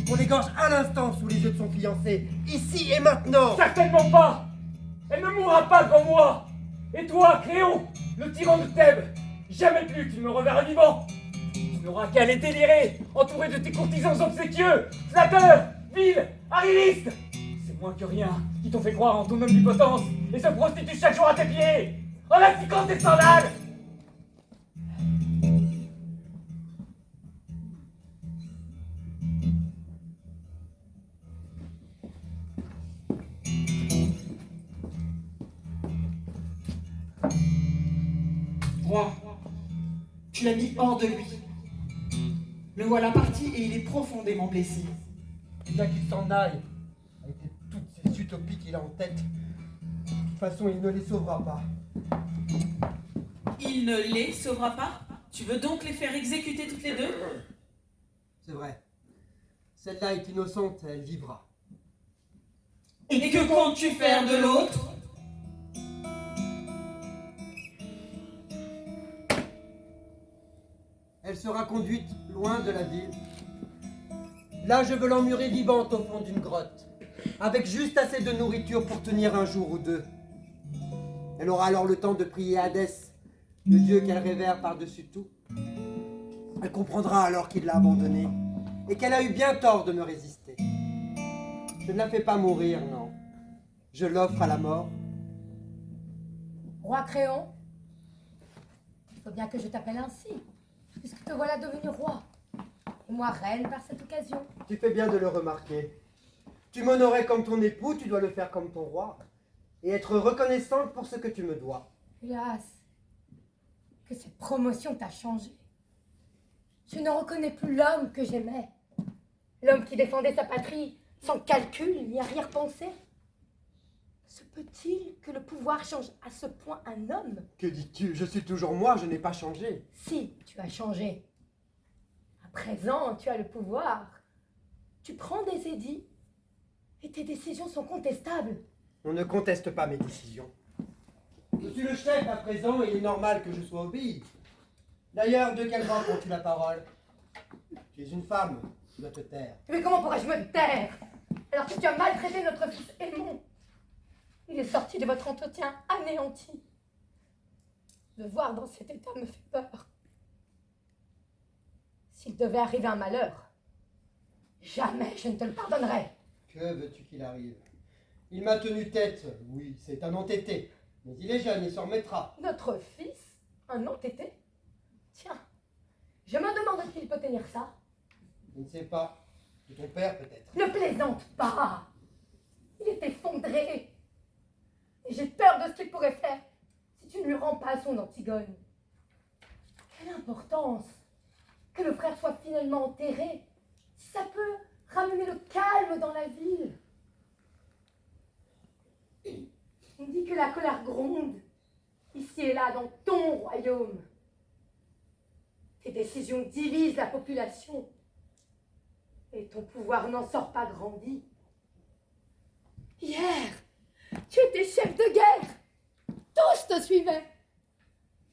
qu'on l'égorge à l'instant sous les yeux de son fiancé, ici et maintenant! Certainement pas! Elle ne mourra pas devant moi! Et toi, Créon, le tyran de Thèbes, jamais plus tu ne me reverras vivant! Tu n'auras qu'à aller délirer, entouré de tes courtisans obséquieux, flatteurs, vils, arrivistes! C'est moins que rien qui t'ont fait croire en ton omnipotence et se prostituent chaque jour à tes pieds! En actiquant tes sandales! Roi, tu l'as mis hors de lui. Le voilà parti et il est profondément blessé. Bien qu'il s'en aille, avec toutes ces utopies qu'il a en tête. De toute façon, il ne les sauvera pas. Il ne les sauvera pas? Tu veux donc les faire exécuter toutes les deux? C'est vrai. Celle-là est innocente, elle vivra. Et que comptes-tu faire de l'autre? Elle sera conduite loin de la ville. Là, je veux l'emmurer vivante au fond d'une grotte, avec juste assez de nourriture pour tenir un jour ou deux. Elle aura alors le temps de prier Hadès, le dieu qu'elle révère par-dessus tout. Elle comprendra alors qu'il l'a abandonnée et qu'elle a eu bien tort de me résister. Je ne la fais pas mourir, non. Je l'offre à la mort. Roi Créon, il faut bien que je t'appelle ainsi, puisque te voilà devenu roi, et moi reine par cette occasion. Tu fais bien de le remarquer. Tu m'honorais comme ton époux, tu dois le faire comme ton roi, et être reconnaissante pour ce que tu me dois. Hélas, que cette promotion t'a changé. Je ne reconnais plus l'homme que j'aimais, l'homme qui défendait sa patrie sans calcul ni arrière-pensée. Se peut-il que le pouvoir change à ce point un homme? Que dis-tu? Je suis toujours moi, je n'ai pas changé. Si, tu as changé. À présent, tu as le pouvoir. Tu prends des édits et tes décisions sont contestables. On ne conteste pas mes décisions. Je suis le chef à présent et il est normal que je sois obéi. D'ailleurs, de quel droit prends-tu la parole? Tu es une femme, tu dois te taire. Mais comment pourrais-je me taire alors que tu as maltraité notre fils Aimon? Il est sorti de votre entretien anéanti. Le voir dans cet état me fait peur. S'il devait arriver un malheur, jamais je ne te le pardonnerai. Que veux-tu qu'il arrive? Il m'a tenu tête, oui, c'est un entêté. Mais il est jeune, il s'en remettra. Notre fils, un entêté? Tiens, je me demande s'il peut tenir ça. Je ne sais pas. De ton père, peut-être. Ne plaisante pas. Il est effondré. Et j'ai peur de ce qu'il pourrait faire si tu ne lui rends pas son Antigone. Quelle importance que le frère soit finalement enterré, si ça peut ramener le calme dans la ville. On dit que la colère gronde, ici et là, dans ton royaume. Tes décisions divisent la population, et ton pouvoir n'en sort pas grandi. Hier, tu étais chef de guerre. Tous te suivaient.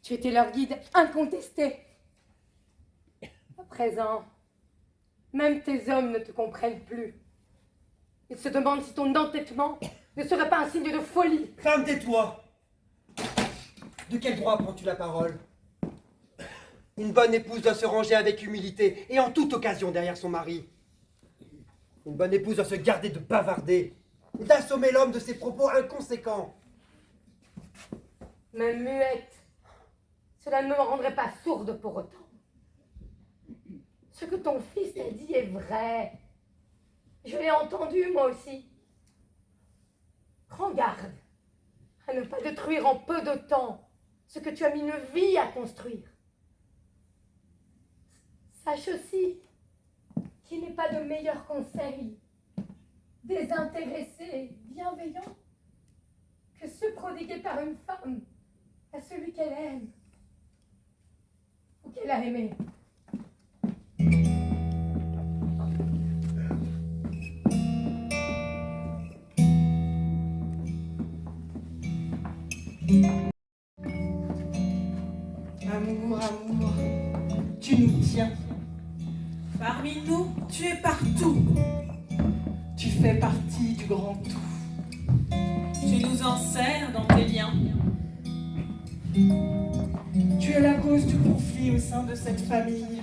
Tu étais leur guide incontesté. À présent, même tes hommes ne te comprennent plus. Ils se demandent si ton entêtement ne serait pas un signe de folie. Femme, tais-toi! De quel droit prends-tu la parole? Une bonne épouse doit se ranger avec humilité et en toute occasion derrière son mari. Une bonne épouse doit se garder de bavarder et d'assommer l'homme de ses propos inconséquents. Même muette, cela ne me rendrait pas sourde pour autant. Ce que ton fils t'a dit est vrai. Je l'ai entendu moi aussi. Prends garde à ne pas détruire en peu de temps ce que tu as mis une vie à construire. Sache aussi qu'il n'est pas de meilleur conseil désintéressé, bienveillant, que ceux prodigués par une femme à celui qu'elle aime ou qu'elle a aimé. Amour, tu nous tiens. Parmi nous, tu es partout. Tu fais partie du grand tout. Tu nous enserres dans tes liens. Tu es la cause du conflit au sein de cette famille.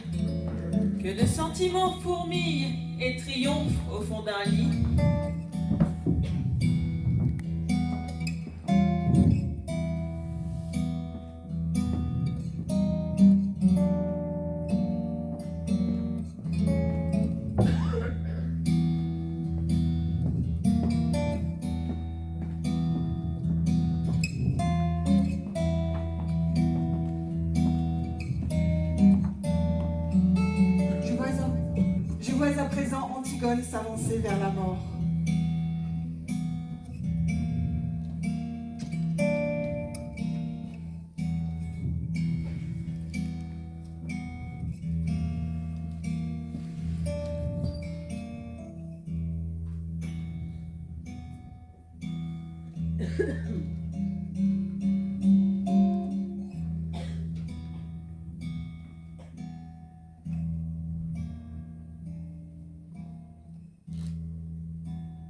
Que de sentiments fourmillent et triomphent au fond d'un lit. Je vois à présent Antigone s'avancer vers la mort.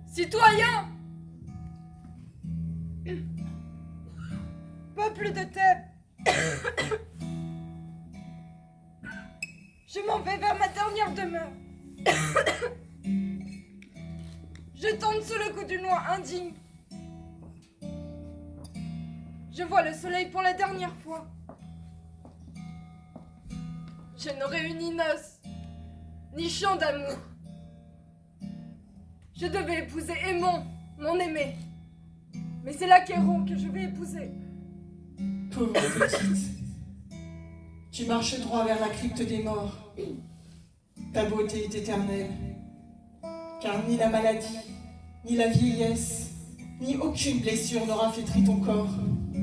Citoyens! Peuple de Thèbes! Je m'en vais vers ma dernière demeure. Je tombe sous le coup d'une loi indigne. Je vois le soleil pour la dernière fois. Je n'aurai eu ni noces, ni chant d'amour. Je devais épouser Aimon, mon aimé. Mais c'est l'Achéron que je vais épouser. Pauvre petite. Tu marches droit vers la crypte des morts. Ta beauté est éternelle. Car ni la maladie, ni la vieillesse, ni aucune blessure n'aura flétri ton corps.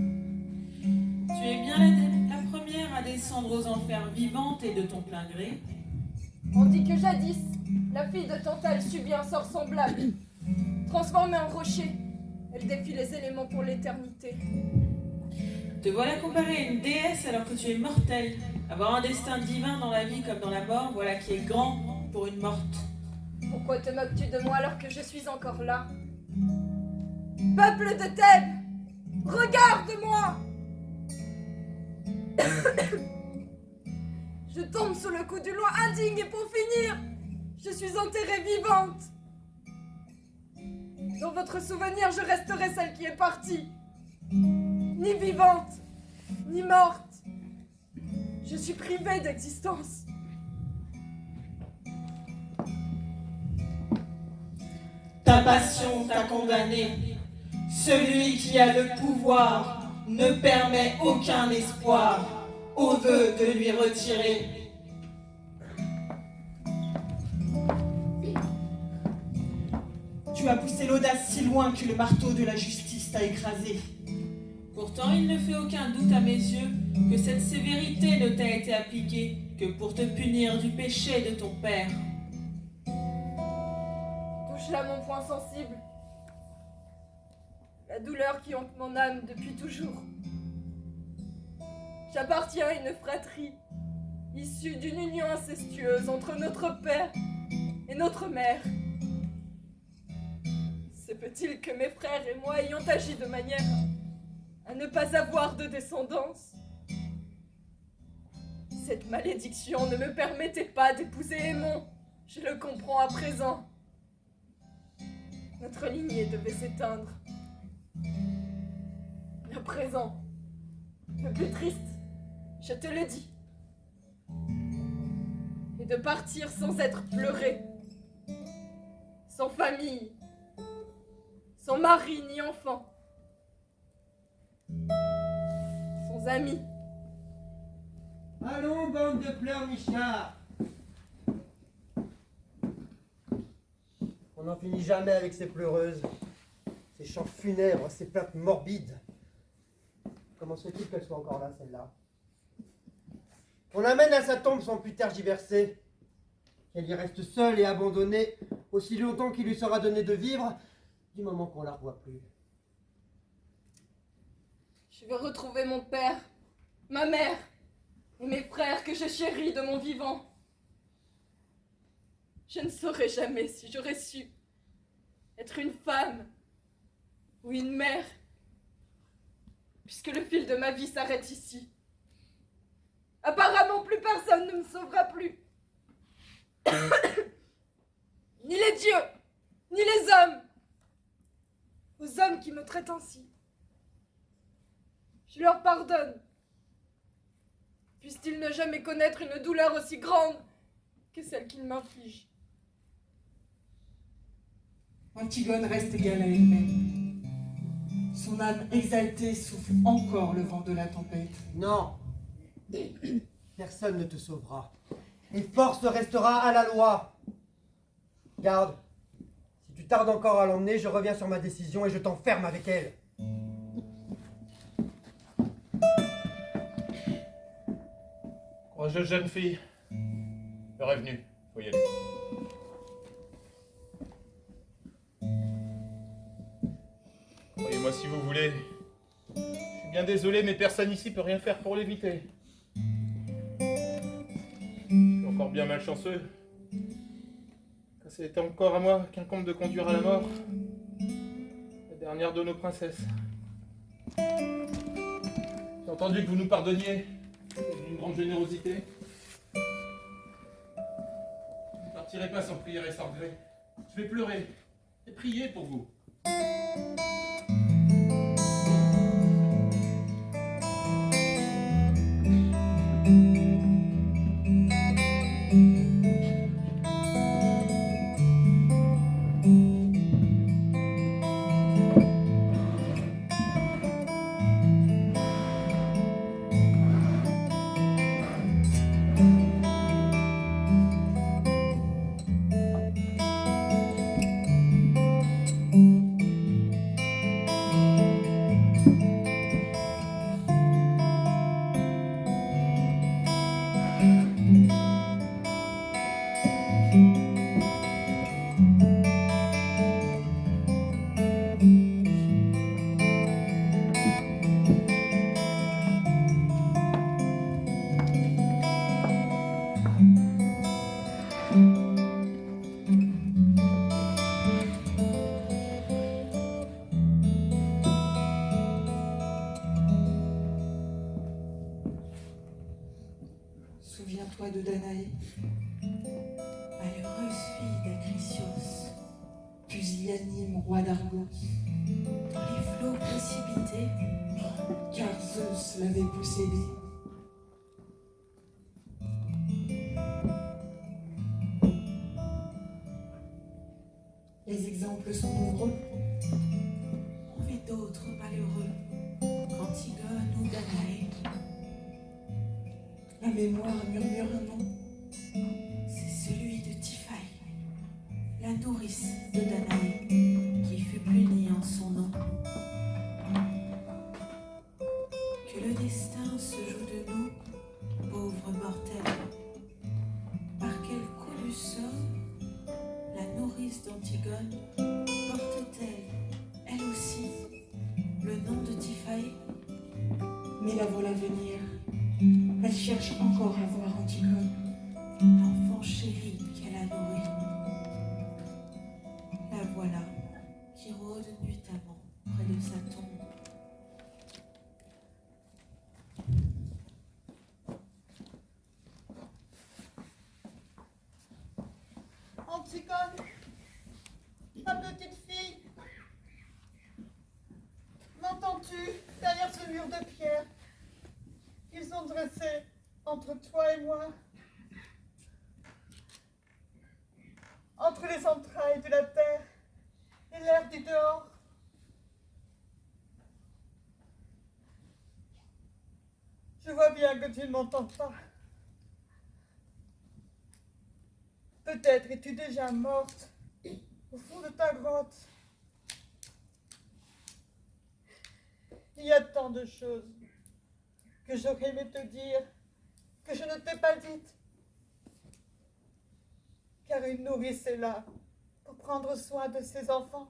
Tu es bien la première à descendre aux enfers vivante et de ton plein gré. On dit que jadis, la fille de Tantale subit un sort semblable. Transformée en rocher, elle défie les éléments pour l'éternité. Te voilà comparée à une déesse alors que tu es mortelle. Avoir un destin divin dans la vie comme dans la mort, voilà qui est grand pour une morte. Pourquoi te moques-tu de moi alors que je suis encore là? Peuple de Thèbes, regarde-moi! Je tombe sous le coup d'une loi indigne et pour finir, je suis enterrée vivante. Dans votre souvenir, je resterai celle qui est partie. Ni vivante, ni morte. Je suis privée d'existence. Ta passion t'a condamné. Celui qui a le pouvoir ne permet aucun espoir. Au vœu de lui retirer. Tu as poussé l'audace si loin que le marteau de la justice t'a écrasé. Pourtant, il ne fait aucun doute à mes yeux que cette sévérité ne t'a été appliquée que pour te punir du péché de ton père. Touche là mon point sensible. La douleur qui hante mon âme depuis toujours. J'appartiens à une fratrie issue d'une union incestueuse entre notre père et notre mère. Se peut-il que mes frères et moi ayant agi de manière à ne pas avoir de descendance, cette malédiction ne me permettait pas d'épouser Aimon, je le comprends à présent. Notre lignée devait s'éteindre. À présent, le plus triste, je te le dis, est de partir sans être pleuré, sans famille, sans mari ni enfant, sans amis. Allons, bande de pleurnichards! On n'en finit jamais avec ces pleureuses, ces chants funèbres, ces plaintes morbides. Comment se fait-il qu'elle soit encore là, celle-là? On l'amène à sa tombe sans plus tergiverser. Qu'elle y reste seule et abandonnée aussi longtemps qu'il lui sera donné de vivre, du moment qu'on la revoit plus. Je veux retrouver mon père, ma mère, et mes frères que je chéris de mon vivant. Je ne saurais jamais si j'aurais su être une femme ou une mère, puisque le fil de ma vie s'arrête ici. Apparemment, plus personne ne me sauvera plus. Ni les dieux, ni les hommes. Aux hommes qui me traitent ainsi, je leur pardonne. Puissent-ils ne jamais connaître une douleur aussi grande que celle qu'ils m'infligent. Antigone reste égale à elle-même. Son âme exaltée souffle encore le vent de la tempête. Non. Personne ne te sauvera. Et force restera à la loi. Garde. Si tu tardes encore à l'emmener, je reviens sur ma décision et je t'enferme avec elle. Courageuse jeune fille. L'heure est venue. Faut y aller. Croyez-moi si vous voulez. Je suis bien désolé, mais personne ici peut rien faire pour l'éviter. Je suis encore bien malchanceux. Car c'était encore à moi qu'incombe de conduire à la mort la dernière de nos princesses. J'ai entendu que vous nous pardonniez. C'est d'une grande générosité. Je ne partirai pas sans prière et sans regret. Je vais pleurer et prier pour vous. Souviens-toi de Danaé, malheureuse fille d'Acrisios, pusillanime roi d'Argos, Dans les flots précipités, car Zeus l'avait possédée. Les exemples sont nombreux. on vit d'autres malheureux, qu'Antigone ou Danaé. La mémoire murmure un nom. C'est celui de Tiphaï, la nourrice de Danaé, qui fut punie en son nom. Que le destin se joue de nous, pauvres mortels. Par quel coup du sort, la nourrice d'Antigone porte-t-elle, elle aussi, le nom de Tiphaï? Mais la voilà venir. Elle cherche encore à voir Antigone. L'enfant chéri qu'elle a nourri. La voilà qui rôde nuitamment près de sa tombe. Antigone, ma petite fille, m'entends-tu derrière ce mur de pierre qu'ils ont dressé entre toi et moi, entre les entrailles de la terre et l'air du dehors? Je vois bien que tu ne m'entends pas. Peut-être es-tu déjà morte au fond de ta grotte. Il y a tant de choses que j'aurais aimé te dire, que je ne t'ai pas dites. Car une nourrice est là pour prendre soin de ses enfants.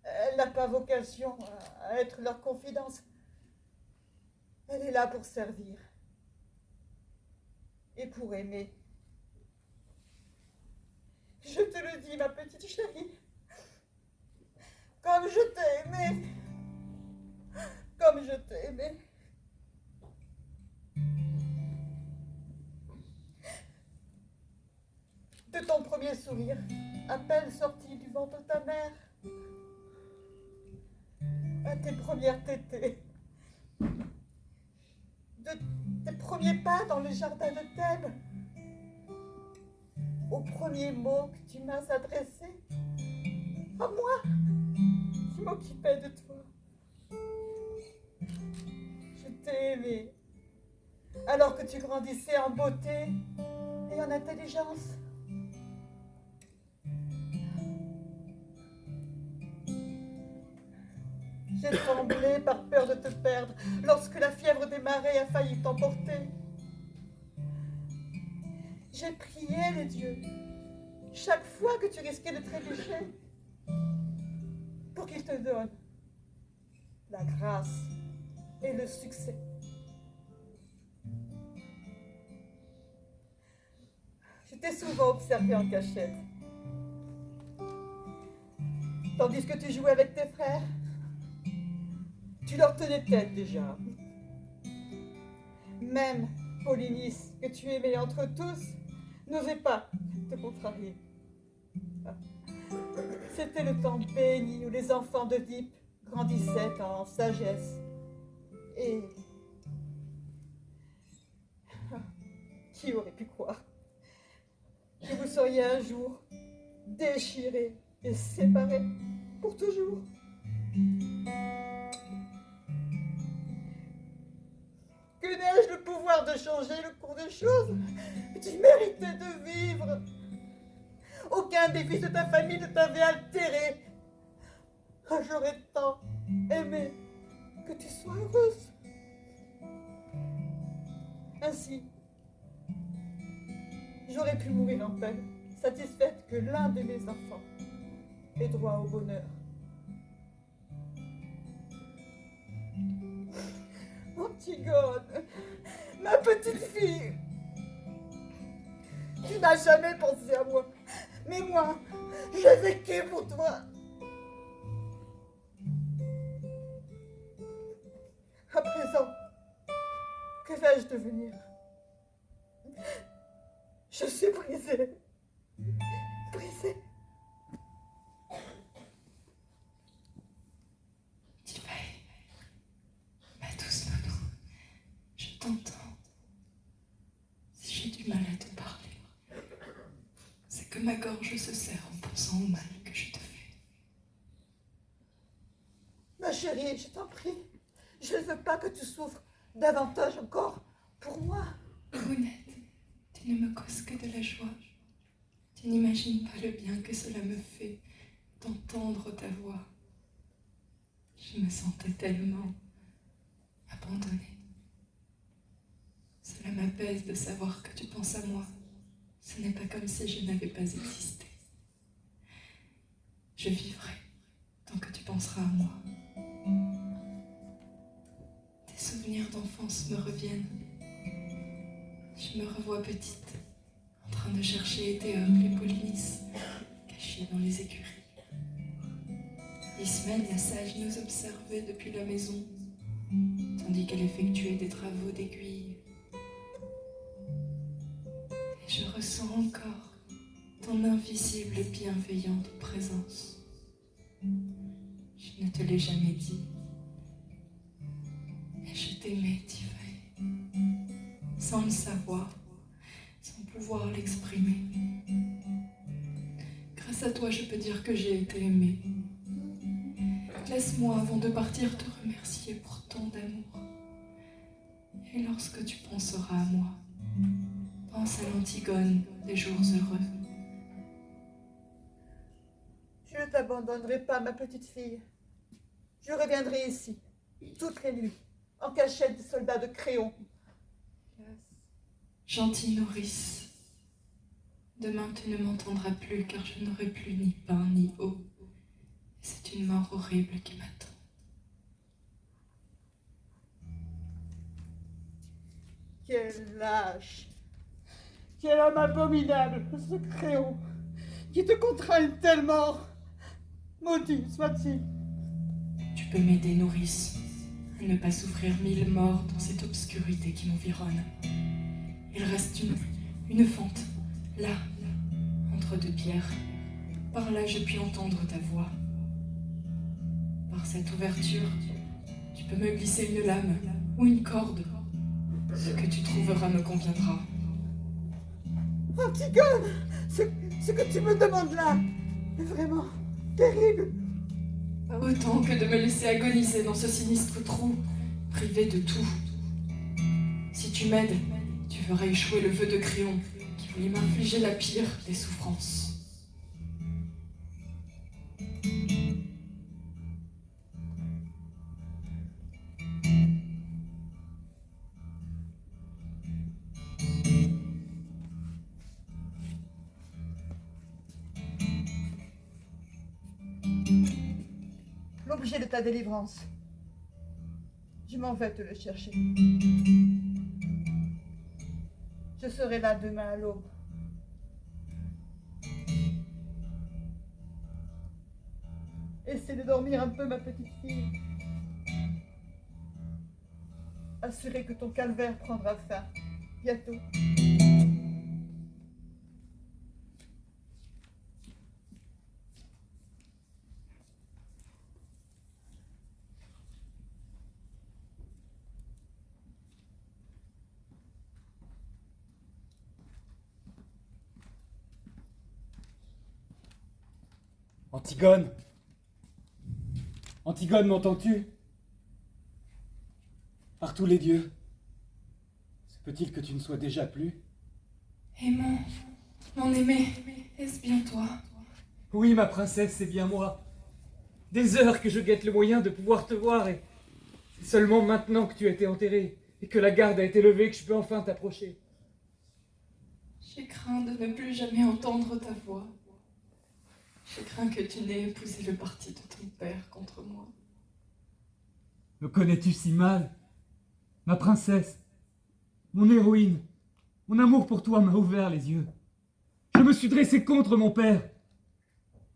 Elle n'a pas vocation à être leur confidence. Elle est là pour servir. et pour aimer. Je te le dis, ma petite chérie, comme je t'ai aimée, comme je t'ai aimée. De ton premier sourire, à peine sorti du ventre de ta mère, à tes premières tétées, de tes premiers pas dans le jardin de Thèbes, aux premiers mots que tu m'as adressés, à moi qui m'occupais de toi. Je t'ai aimé, alors que tu grandissais en beauté et en intelligence. J'ai tremblé par peur de te perdre lorsque la fièvre des marais a failli t'emporter. J'ai prié les dieux chaque fois que tu risquais de trébucher pour qu'ils te donnent la grâce et le succès. Je t'ai souvent observé en cachette, tandis que tu jouais avec tes frères. Tu leur tenais tête déjà. Même Polynice, que tu aimais entre tous, n'osait pas te contrarier. C'était le temps béni où les enfants d'Oedipe grandissaient en sagesse. Et qui aurait pu croire que vous seriez un jour déchirés et séparés pour toujours? Que n'ai-je le pouvoir de changer le cours des choses? Tu méritais de vivre. Aucun des fils de ta famille ne t'avait altéré. J'aurais tant aimé que tu sois heureuse. Ainsi, j'aurais pu mourir en paix, satisfaite que l'un de mes enfants ait droit au bonheur. Antigone, ma petite fille, tu n'as jamais pensé à moi, mais moi, j'ai vécu pour toi. À présent, que vais-je devenir? Je suis brisée, brisée. Ma douce nounou, je t'entends. Si j'ai du mal à te parler, c'est que ma gorge se serre en pensant au mal que je te fais. Ma chérie, je t'en prie, je ne veux pas que tu souffres davantage encore pour moi. Brunette, tu ne me causes que de la joie. Tu n'imagines pas le bien que cela me fait d'entendre ta voix. Je me sentais tellement abandonnée. Cela m'apaise de savoir que tu penses à moi. Ce n'est pas comme si je n'avais pas existé. Je vivrai tant que tu penseras à moi. Tes souvenirs d'enfance me reviennent. Je me revois petite, en train de chercher Théocle et Polynice, cachés dans les écuries. Ismène la sage nous observait depuis la maison, tandis qu'elle effectuait des travaux d'aiguille. Et je ressens encore ton invisible et bienveillante présence. Je ne te l'ai jamais dit, mais je t'aimais, Tivée, sans le savoir, sans pouvoir l'exprimer. Grâce à toi, je peux dire que j'ai été aimée. Laisse-moi, avant de partir, te remercier pour tant d'amour. Et lorsque tu penseras à moi, pense à l'Antigone des jours heureux. Je ne t'abandonnerai pas, ma petite fille. Je reviendrai ici, toutes les nuits, en cachette des soldats de Créon. Gentille nourrice, demain tu ne m'entendras plus car je n'aurai plus ni pain ni eau. C'est une mort horrible qui m'attend. Quel lâche! Quel homme abominable, ce Créon, qui te contraigne tellement. Maudit soit-il. Tu peux m'aider, nourrice, à ne pas souffrir 1000 morts dans cette obscurité qui m'environne. Il reste une fente, là, entre deux pierres. Par là, je puis entendre ta voix. Par cette ouverture, tu peux me glisser une lame ou une corde. Ce que tu trouveras me conviendra. Antigone, ce que tu me demandes là est vraiment terrible. Autant que de me laisser agoniser dans ce sinistre trou, privé de tout. Si tu m'aides, tu feras échouer le vœu de Créon qui voulait m'infliger la pire des souffrances. L'objet de ta délivrance. Je m'en vais te le chercher. Je serai là demain à l'aube. Essaie de dormir un peu, ma petite fille. Assurez que ton calvaire prendra fin bientôt. Antigone! Antigone, m'entends-tu? Par tous les dieux, se peut-il que tu ne sois déjà plus? Aimant, mon aimé, est-ce bien toi? Oui, ma princesse, c'est bien moi. Des heures que je guette le moyen de pouvoir te voir, et c'est seulement maintenant que tu as été enterré et que la garde a été levée que je peux enfin t'approcher. J'ai craint de ne plus jamais entendre ta voix. Je crains que tu n'aies épousé le parti de ton père contre moi. Me connais-tu si mal? Ma princesse, mon héroïne, mon amour pour toi m'a ouvert les yeux. Je me suis dressé contre mon père.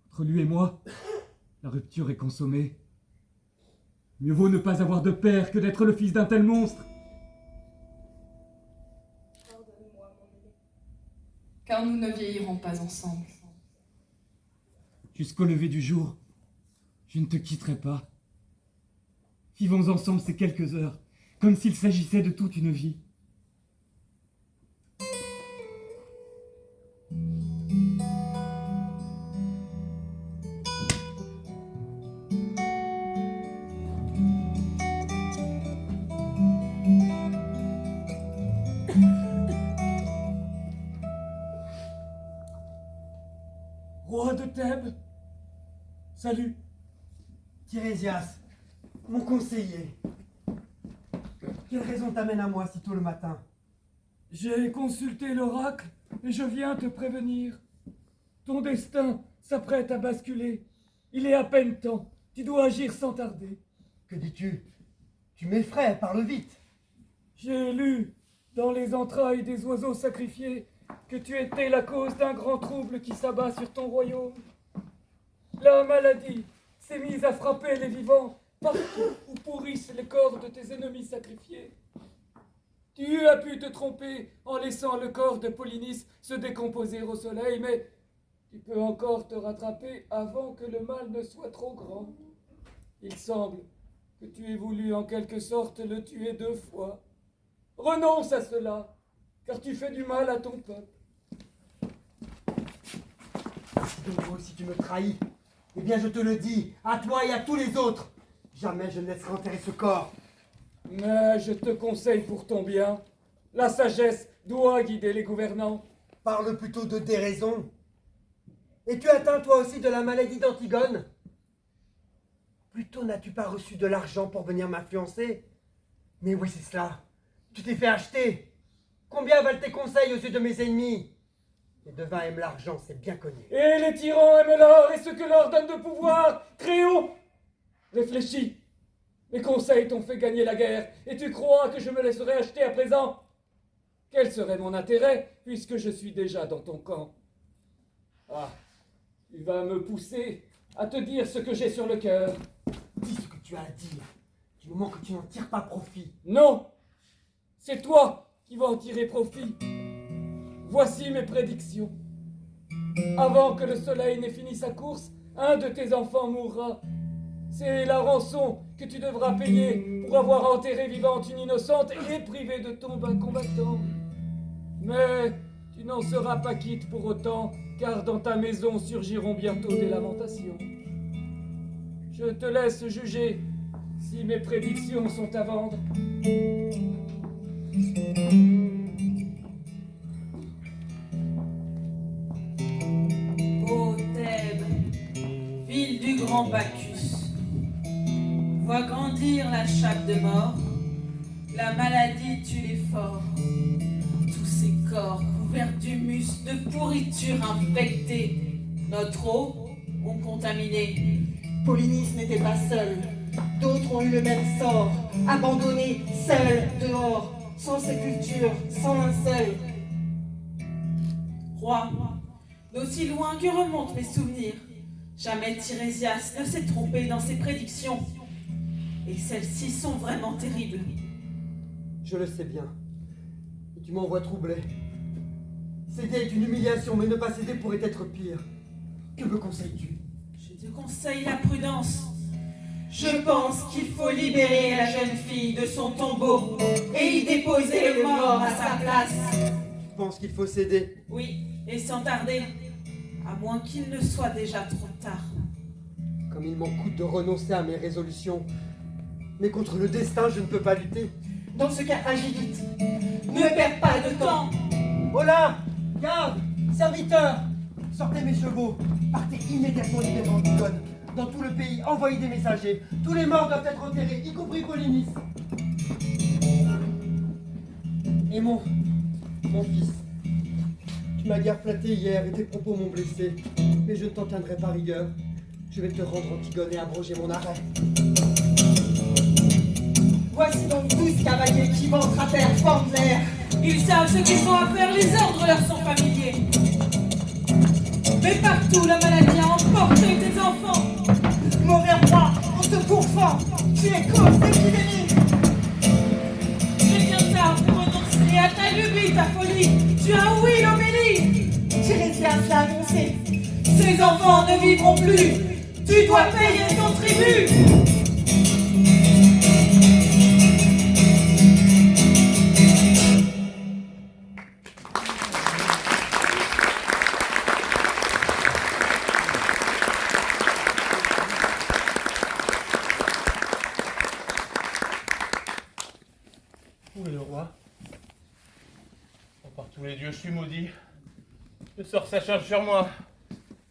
Entre lui et moi, la rupture est consommée. Mieux vaut ne pas avoir de père que d'être le fils d'un tel monstre. Pardonne-moi, mon aimé. Car nous ne vieillirons pas ensemble. Jusqu'au lever du jour, je ne te quitterai pas. Vivons ensemble ces quelques heures, comme s'il s'agissait de toute une vie. Roi de Thèbes, salut. Tirésias, mon conseiller, quelle raison t'amène à moi si tôt le matin? J'ai consulté l'oracle et je viens te prévenir. Ton destin s'apprête à basculer. Il est à peine temps. Tu dois agir sans tarder. Que dis-tu? Tu m'effraies, parle vite. J'ai lu dans les entrailles des oiseaux sacrifiés que tu étais la cause d'un grand trouble qui s'abat sur ton royaume. La maladie s'est mise à frapper les vivants partout où pourrissent les corps de tes ennemis sacrifiés. Tu as pu te tromper en laissant le corps de Polynice se décomposer au soleil, mais tu peux encore te rattraper avant que le mal ne soit trop grand. Il semble que tu aies voulu en quelque sorte le tuer 2 fois. Renonce à cela, car tu fais du mal à ton peuple. Donc si tu me trahis, eh bien je te le dis, à toi et à tous les autres, jamais je ne laisserai enterrer ce corps. Mais je te conseille pour ton bien, la sagesse doit guider les gouvernants. Parle plutôt de déraison. Es-tu atteint toi aussi de la maladie d'Antigone? Plutôt n'as-tu pas reçu de l'argent pour venir m'influencer? Mais oui, c'est cela. Tu t'es fait acheter. Combien valent tes conseils aux yeux de mes ennemis? Les devins aiment l'argent, c'est bien connu. Et les tyrans aiment l'or et ce que leur donne de pouvoir. Créon, réfléchis. Mes conseils t'ont fait gagner la guerre, et tu crois que je me laisserai acheter à présent? Quel serait mon intérêt, puisque je suis déjà dans ton camp? Ah, tu vas me pousser à te dire ce que j'ai sur le cœur. Dis ce que tu as à dire, du moment que tu n'en tires pas profit. Non, c'est toi qui vas en tirer profit. Voici mes prédictions. Avant que le soleil n'ait fini sa course, un de tes enfants mourra. C'est la rançon que tu devras payer pour avoir enterré vivante une innocente et privée de tombe un combattant. Mais tu n'en seras pas quitte pour autant, car dans ta maison surgiront bientôt des lamentations. Je te laisse juger si mes prédictions sont à vendre. Ô Thèbes, ville du grand Bacchus, vois grandir la chape de mort, la maladie tue les forts. Tous ces corps couverts d'humus, de pourriture infectée, notre eau ont contaminé. Polynice n'était pas seule. D'autres ont eu le même sort, abandonnés, seuls, dehors, sans sépulture, sans linceul. Roi, d'aussi loin que remontent mes souvenirs, jamais Tirésias ne s'est trompé dans ses prédictions. Et celles-ci sont vraiment terribles. Je le sais bien. Et tu m'envoies troublé. Céder est une humiliation, mais ne pas céder pourrait être pire. Que me conseilles-tu? Je te conseille la prudence. Je pense qu'il faut libérer la jeune fille de son tombeau et y déposer le mort à sa place. Tu penses qu'il faut céder? Oui, et sans tarder, à moins qu'il ne soit déjà trop tard. Comme il m'en coûte de renoncer à mes résolutions. Mais contre le destin, je ne peux pas lutter. Dans ce cas, agis vite. Ne perds pas de temps. Oh là! Garde! Serviteurs! Sortez mes chevaux! Partez immédiatement libérer Antigone. Dans tout le pays, envoyez des messagers. Tous les morts doivent être enterrés, y compris Polynice. Et mon fils, tu m'as guère flatté hier et tes propos m'ont blessé. Mais je ne t'en tiendrai pas rigueur. Je vais te rendre Antigone et abroger mon arrêt. Voici donc 12 cavaliers qui ventrent à terre, fendent l'air. Ils savent ce qu'ils ont à faire, les ordres leur sont familiers. Mais partout, la maladie a emporté tes enfants. Mauvais roi, on te pourfend. Tu es cause d'épidémie. C'est bien tard pour renoncer à ta lubie, ta folie. Tu as ouï l'homélie. Tirésias l'a annoncé. Ces enfants ne vivront plus. Tu dois payer ton tribut. Où est le roi? Oh, par tous les dieux, je suis maudit. Le sort s'acharne sur moi.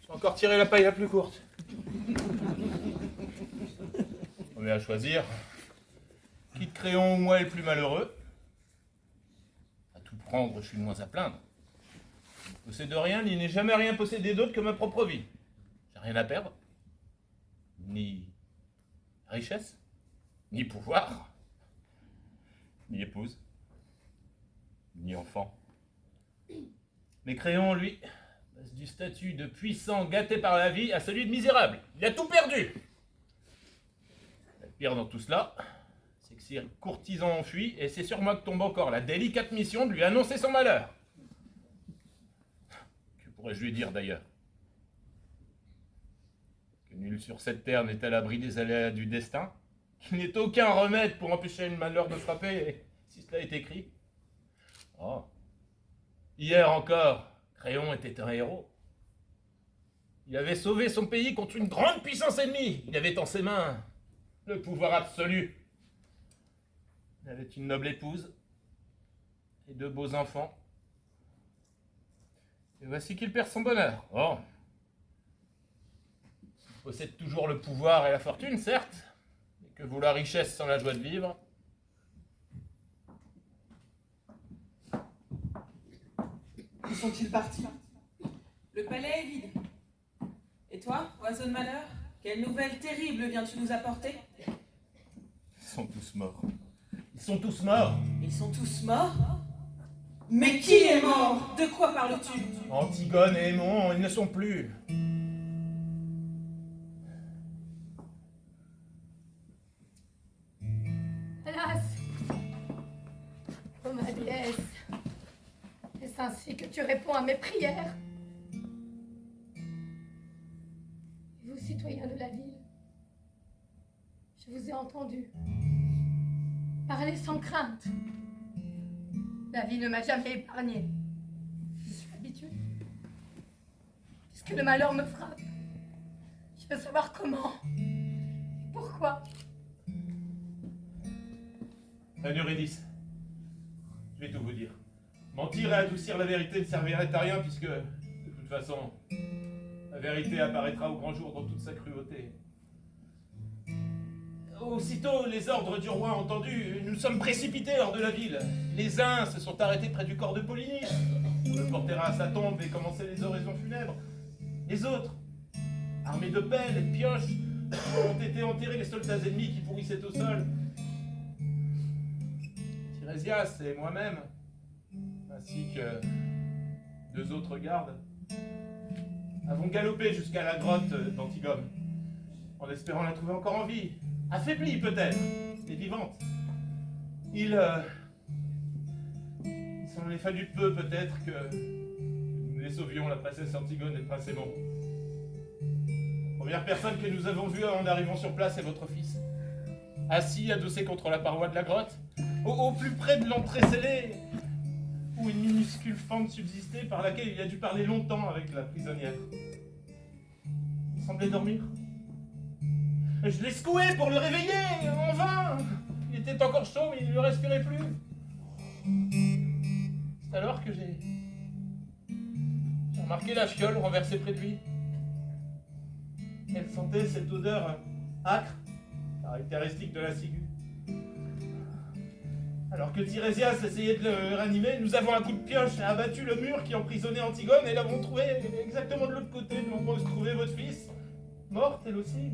J'ai encore tiré la paille la plus courte. On met à choisir. Quitte Créon ou moi est le plus malheureux. À tout prendre, je suis le moins à plaindre. Je ne possède rien, ni n'ai jamais rien possédé d'autre que ma propre vie. J'ai rien à perdre. Ni richesse, ni pouvoir, ni épouse, ni enfant. Mais Créon, lui, passe du statut de puissant gâté par la vie à celui de misérable. Il a tout perdu. Le pire dans tout cela, c'est que ses courtisans ont fui et c'est sur moi que tombe encore la délicate mission de lui annoncer son malheur. Que pourrais-je lui dire d'ailleurs? Que nul sur cette terre n'est à l'abri des aléas du destin, qu'il n'est aucun remède pour empêcher le malheur de frapper, et si cela est écrit. Oh. Hier encore, Créon était un héros. Il avait sauvé son pays contre une grande puissance ennemie. Il avait en ses mains le pouvoir absolu. Il avait une noble épouse et 2 beaux enfants. Et voici qu'il perd son bonheur. Oh. Il possède toujours le pouvoir et la fortune, certes, mais que vaut la richesse sans la joie de vivre? Où sont-ils partis? Le palais est vide. Et toi, oiseau de malheur, quelle nouvelle terrible viens-tu nous apporter? Ils sont tous morts. Ils sont tous morts. Ils sont tous morts? Mais qui est mort? De quoi parles-tu? Antigone et Aimon, ils ne sont plus. Hélas, oh ma déesse, est-ce ainsi que tu réponds à mes prières? Et vous, citoyens de la ville, je vous ai entendu parler sans crainte. La vie ne m'a jamais épargnée. Je suis habituée. Puisque le malheur me frappe, je veux savoir comment et pourquoi. Reine Eurydice, je vais tout vous dire. Mentir et adoucir la vérité ne servirait à rien puisque, de toute façon, la vérité apparaîtra au grand jour dans toute sa cruauté. Aussitôt les ordres du roi entendus, nous sommes précipités hors de la ville. Les uns se sont arrêtés près du corps de Polynice, pour le porter à sa tombe et commencer les oraisons funèbres. Les autres, armés de pelles et de pioches, ont été enterrés les soldats ennemis qui pourrissaient au sol. Tirésias et moi-même, ainsi que 2 autres gardes, avons galopé jusqu'à la grotte d'Antigone, en espérant la trouver encore en vie, affaiblie peut-être, mais vivante. Il s'en est fallu peu peut-être que nous les sauvions, la princesse Antigone et le prince Aimon. La première personne que nous avons vue en arrivant sur place est votre fils, assis adossé contre la paroi de la grotte, au plus près de l'entrée scellée, où une minuscule fente subsistait par laquelle il a dû parler longtemps avec la prisonnière. Il semblait dormir. Je l'ai secoué pour le réveiller, en vain. Il était encore chaud, mais il ne respirait plus. C'est alors que j'ai remarqué la fiole renversée près de lui. Elle sentait cette odeur âcre, caractéristique de la ciguë. Alors que Tirésias essayait de le ranimer, nous avons un coup de pioche abattu le mur qui emprisonnait Antigone et l'avons trouvé exactement de l'autre côté de l'endroit où se trouvait votre fils, morte elle aussi.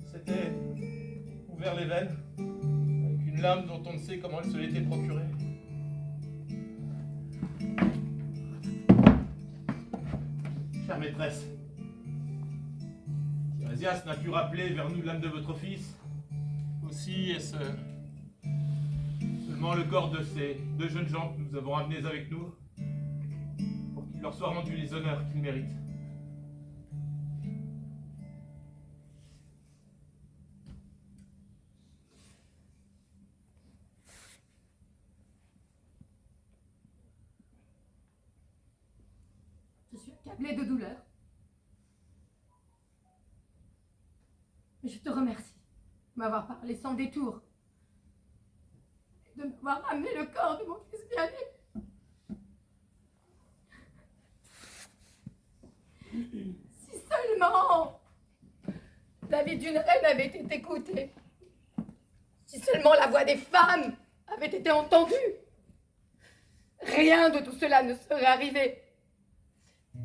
C'était ouvert les veines, avec une lame dont on ne sait comment elle se l'était procurée. Chère maîtresse, Tirésias n'a pu rappeler vers nous l'âme de votre fils. Aussi est-ce seulement le corps de ces 2 jeunes gens que nous avons ramenés avec nous, pour qu'il leur soit rendu les honneurs qu'ils méritent. Je suis accablée de douleur. Mais je te remercie de m'avoir parlé sans détour. Et de m'avoir ramené le corps de mon fils bien-aimé. Si seulement la vie d'une reine avait été écoutée. Si seulement la voix des femmes avait été entendue. Rien de tout cela ne serait arrivé.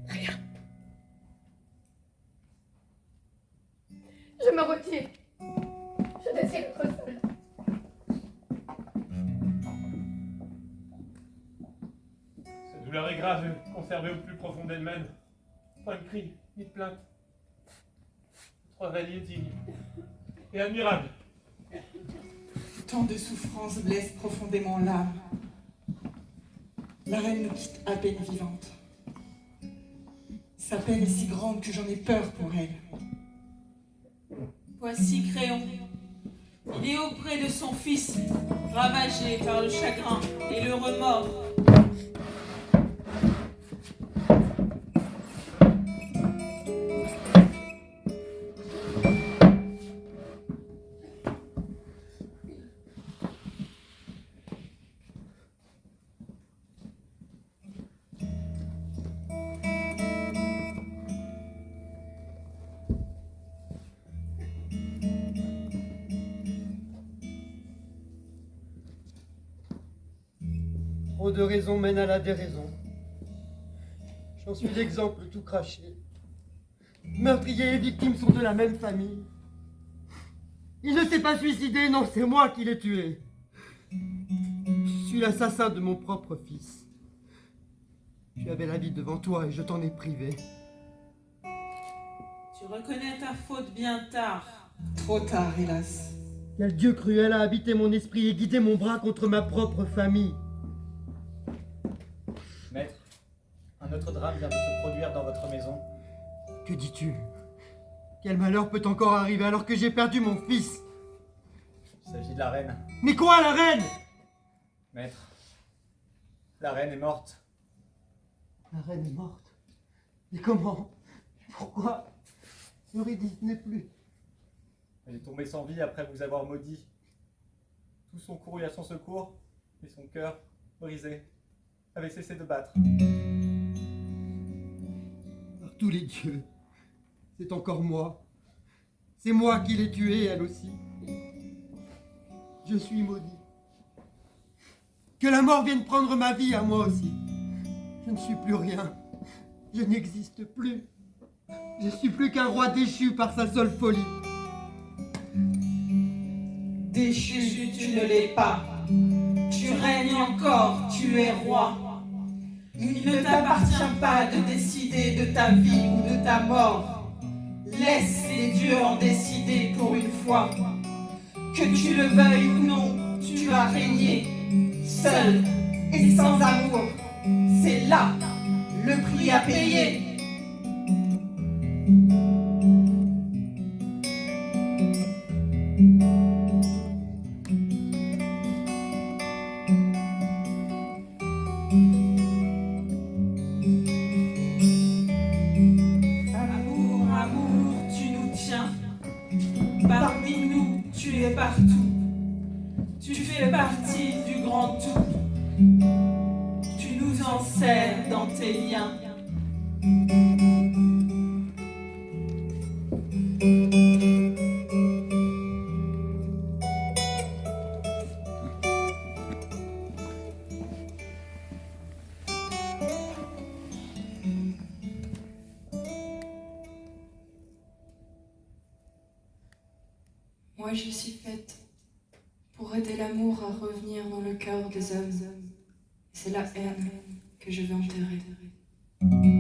Rien. Je me retire. Je désire être seule. Cette douleur est grave, conservée au plus profond d'elle-même. Pas de cri, ni de plainte. Votre règne est digne et admirable. Tant de souffrances blessent profondément l'âme. La reine nous quitte à peine vivante. Sa peine est si grande que j'en ai peur pour elle. Voici Créon. Il est auprès de son fils, ravagé par le chagrin et le remords. Trop de raisons mènent à la déraison. J'en suis l'exemple tout craché. Meurtrier et victime sont de la même famille. Il ne s'est pas suicidé, non, c'est moi qui l'ai tué. suis l'assassin de mon propre fils. Tu avais la vie devant toi et je t'en ai privé. Tu reconnais ta faute bien tard. Trop tard, hélas. Quel Dieu cruel a habité mon esprit et guidé mon bras contre ma propre famille. Maître, un autre drame vient de se produire dans votre maison. Que dis-tu? Quel malheur peut encore arriver alors que j'ai perdu mon fils? Il s'agit de la reine. Mais quoi, la reine? Maître, la reine est morte. La reine est morte. Mais comment? Pourquoi? Eurydice n'est plus. Elle est tombée sans vie après vous avoir maudit. Tous sont courus à son secours, mais son cœur, brisé, avait cessé de battre. Par tous les dieux, c'est encore moi. C'est moi qui l'ai tuée, elle aussi. Je suis maudit. Que la mort vienne prendre ma vie à moi aussi. Je ne suis plus rien. Je n'existe plus. Je suis plus qu'un roi déchu par sa seule folie. Déchu, tu ne l'es pas. Tu règnes encore, tu es roi. Il ne t'appartient pas de décider de ta vie ou de ta mort. Laisse les dieux en décider pour une fois. Que tu le veuilles ou non, tu as régné, seul et sans amour. C'est là le prix à payer. Amour, amour, tu nous tiens. Parmi nous, tu es partout. Tu fais partie du grand tout. Tu nous enserres dans tes liens. Moi, je suis faite pour aider l'amour à revenir dans le cœur des hommes. C'est la haine que je veux enterrer.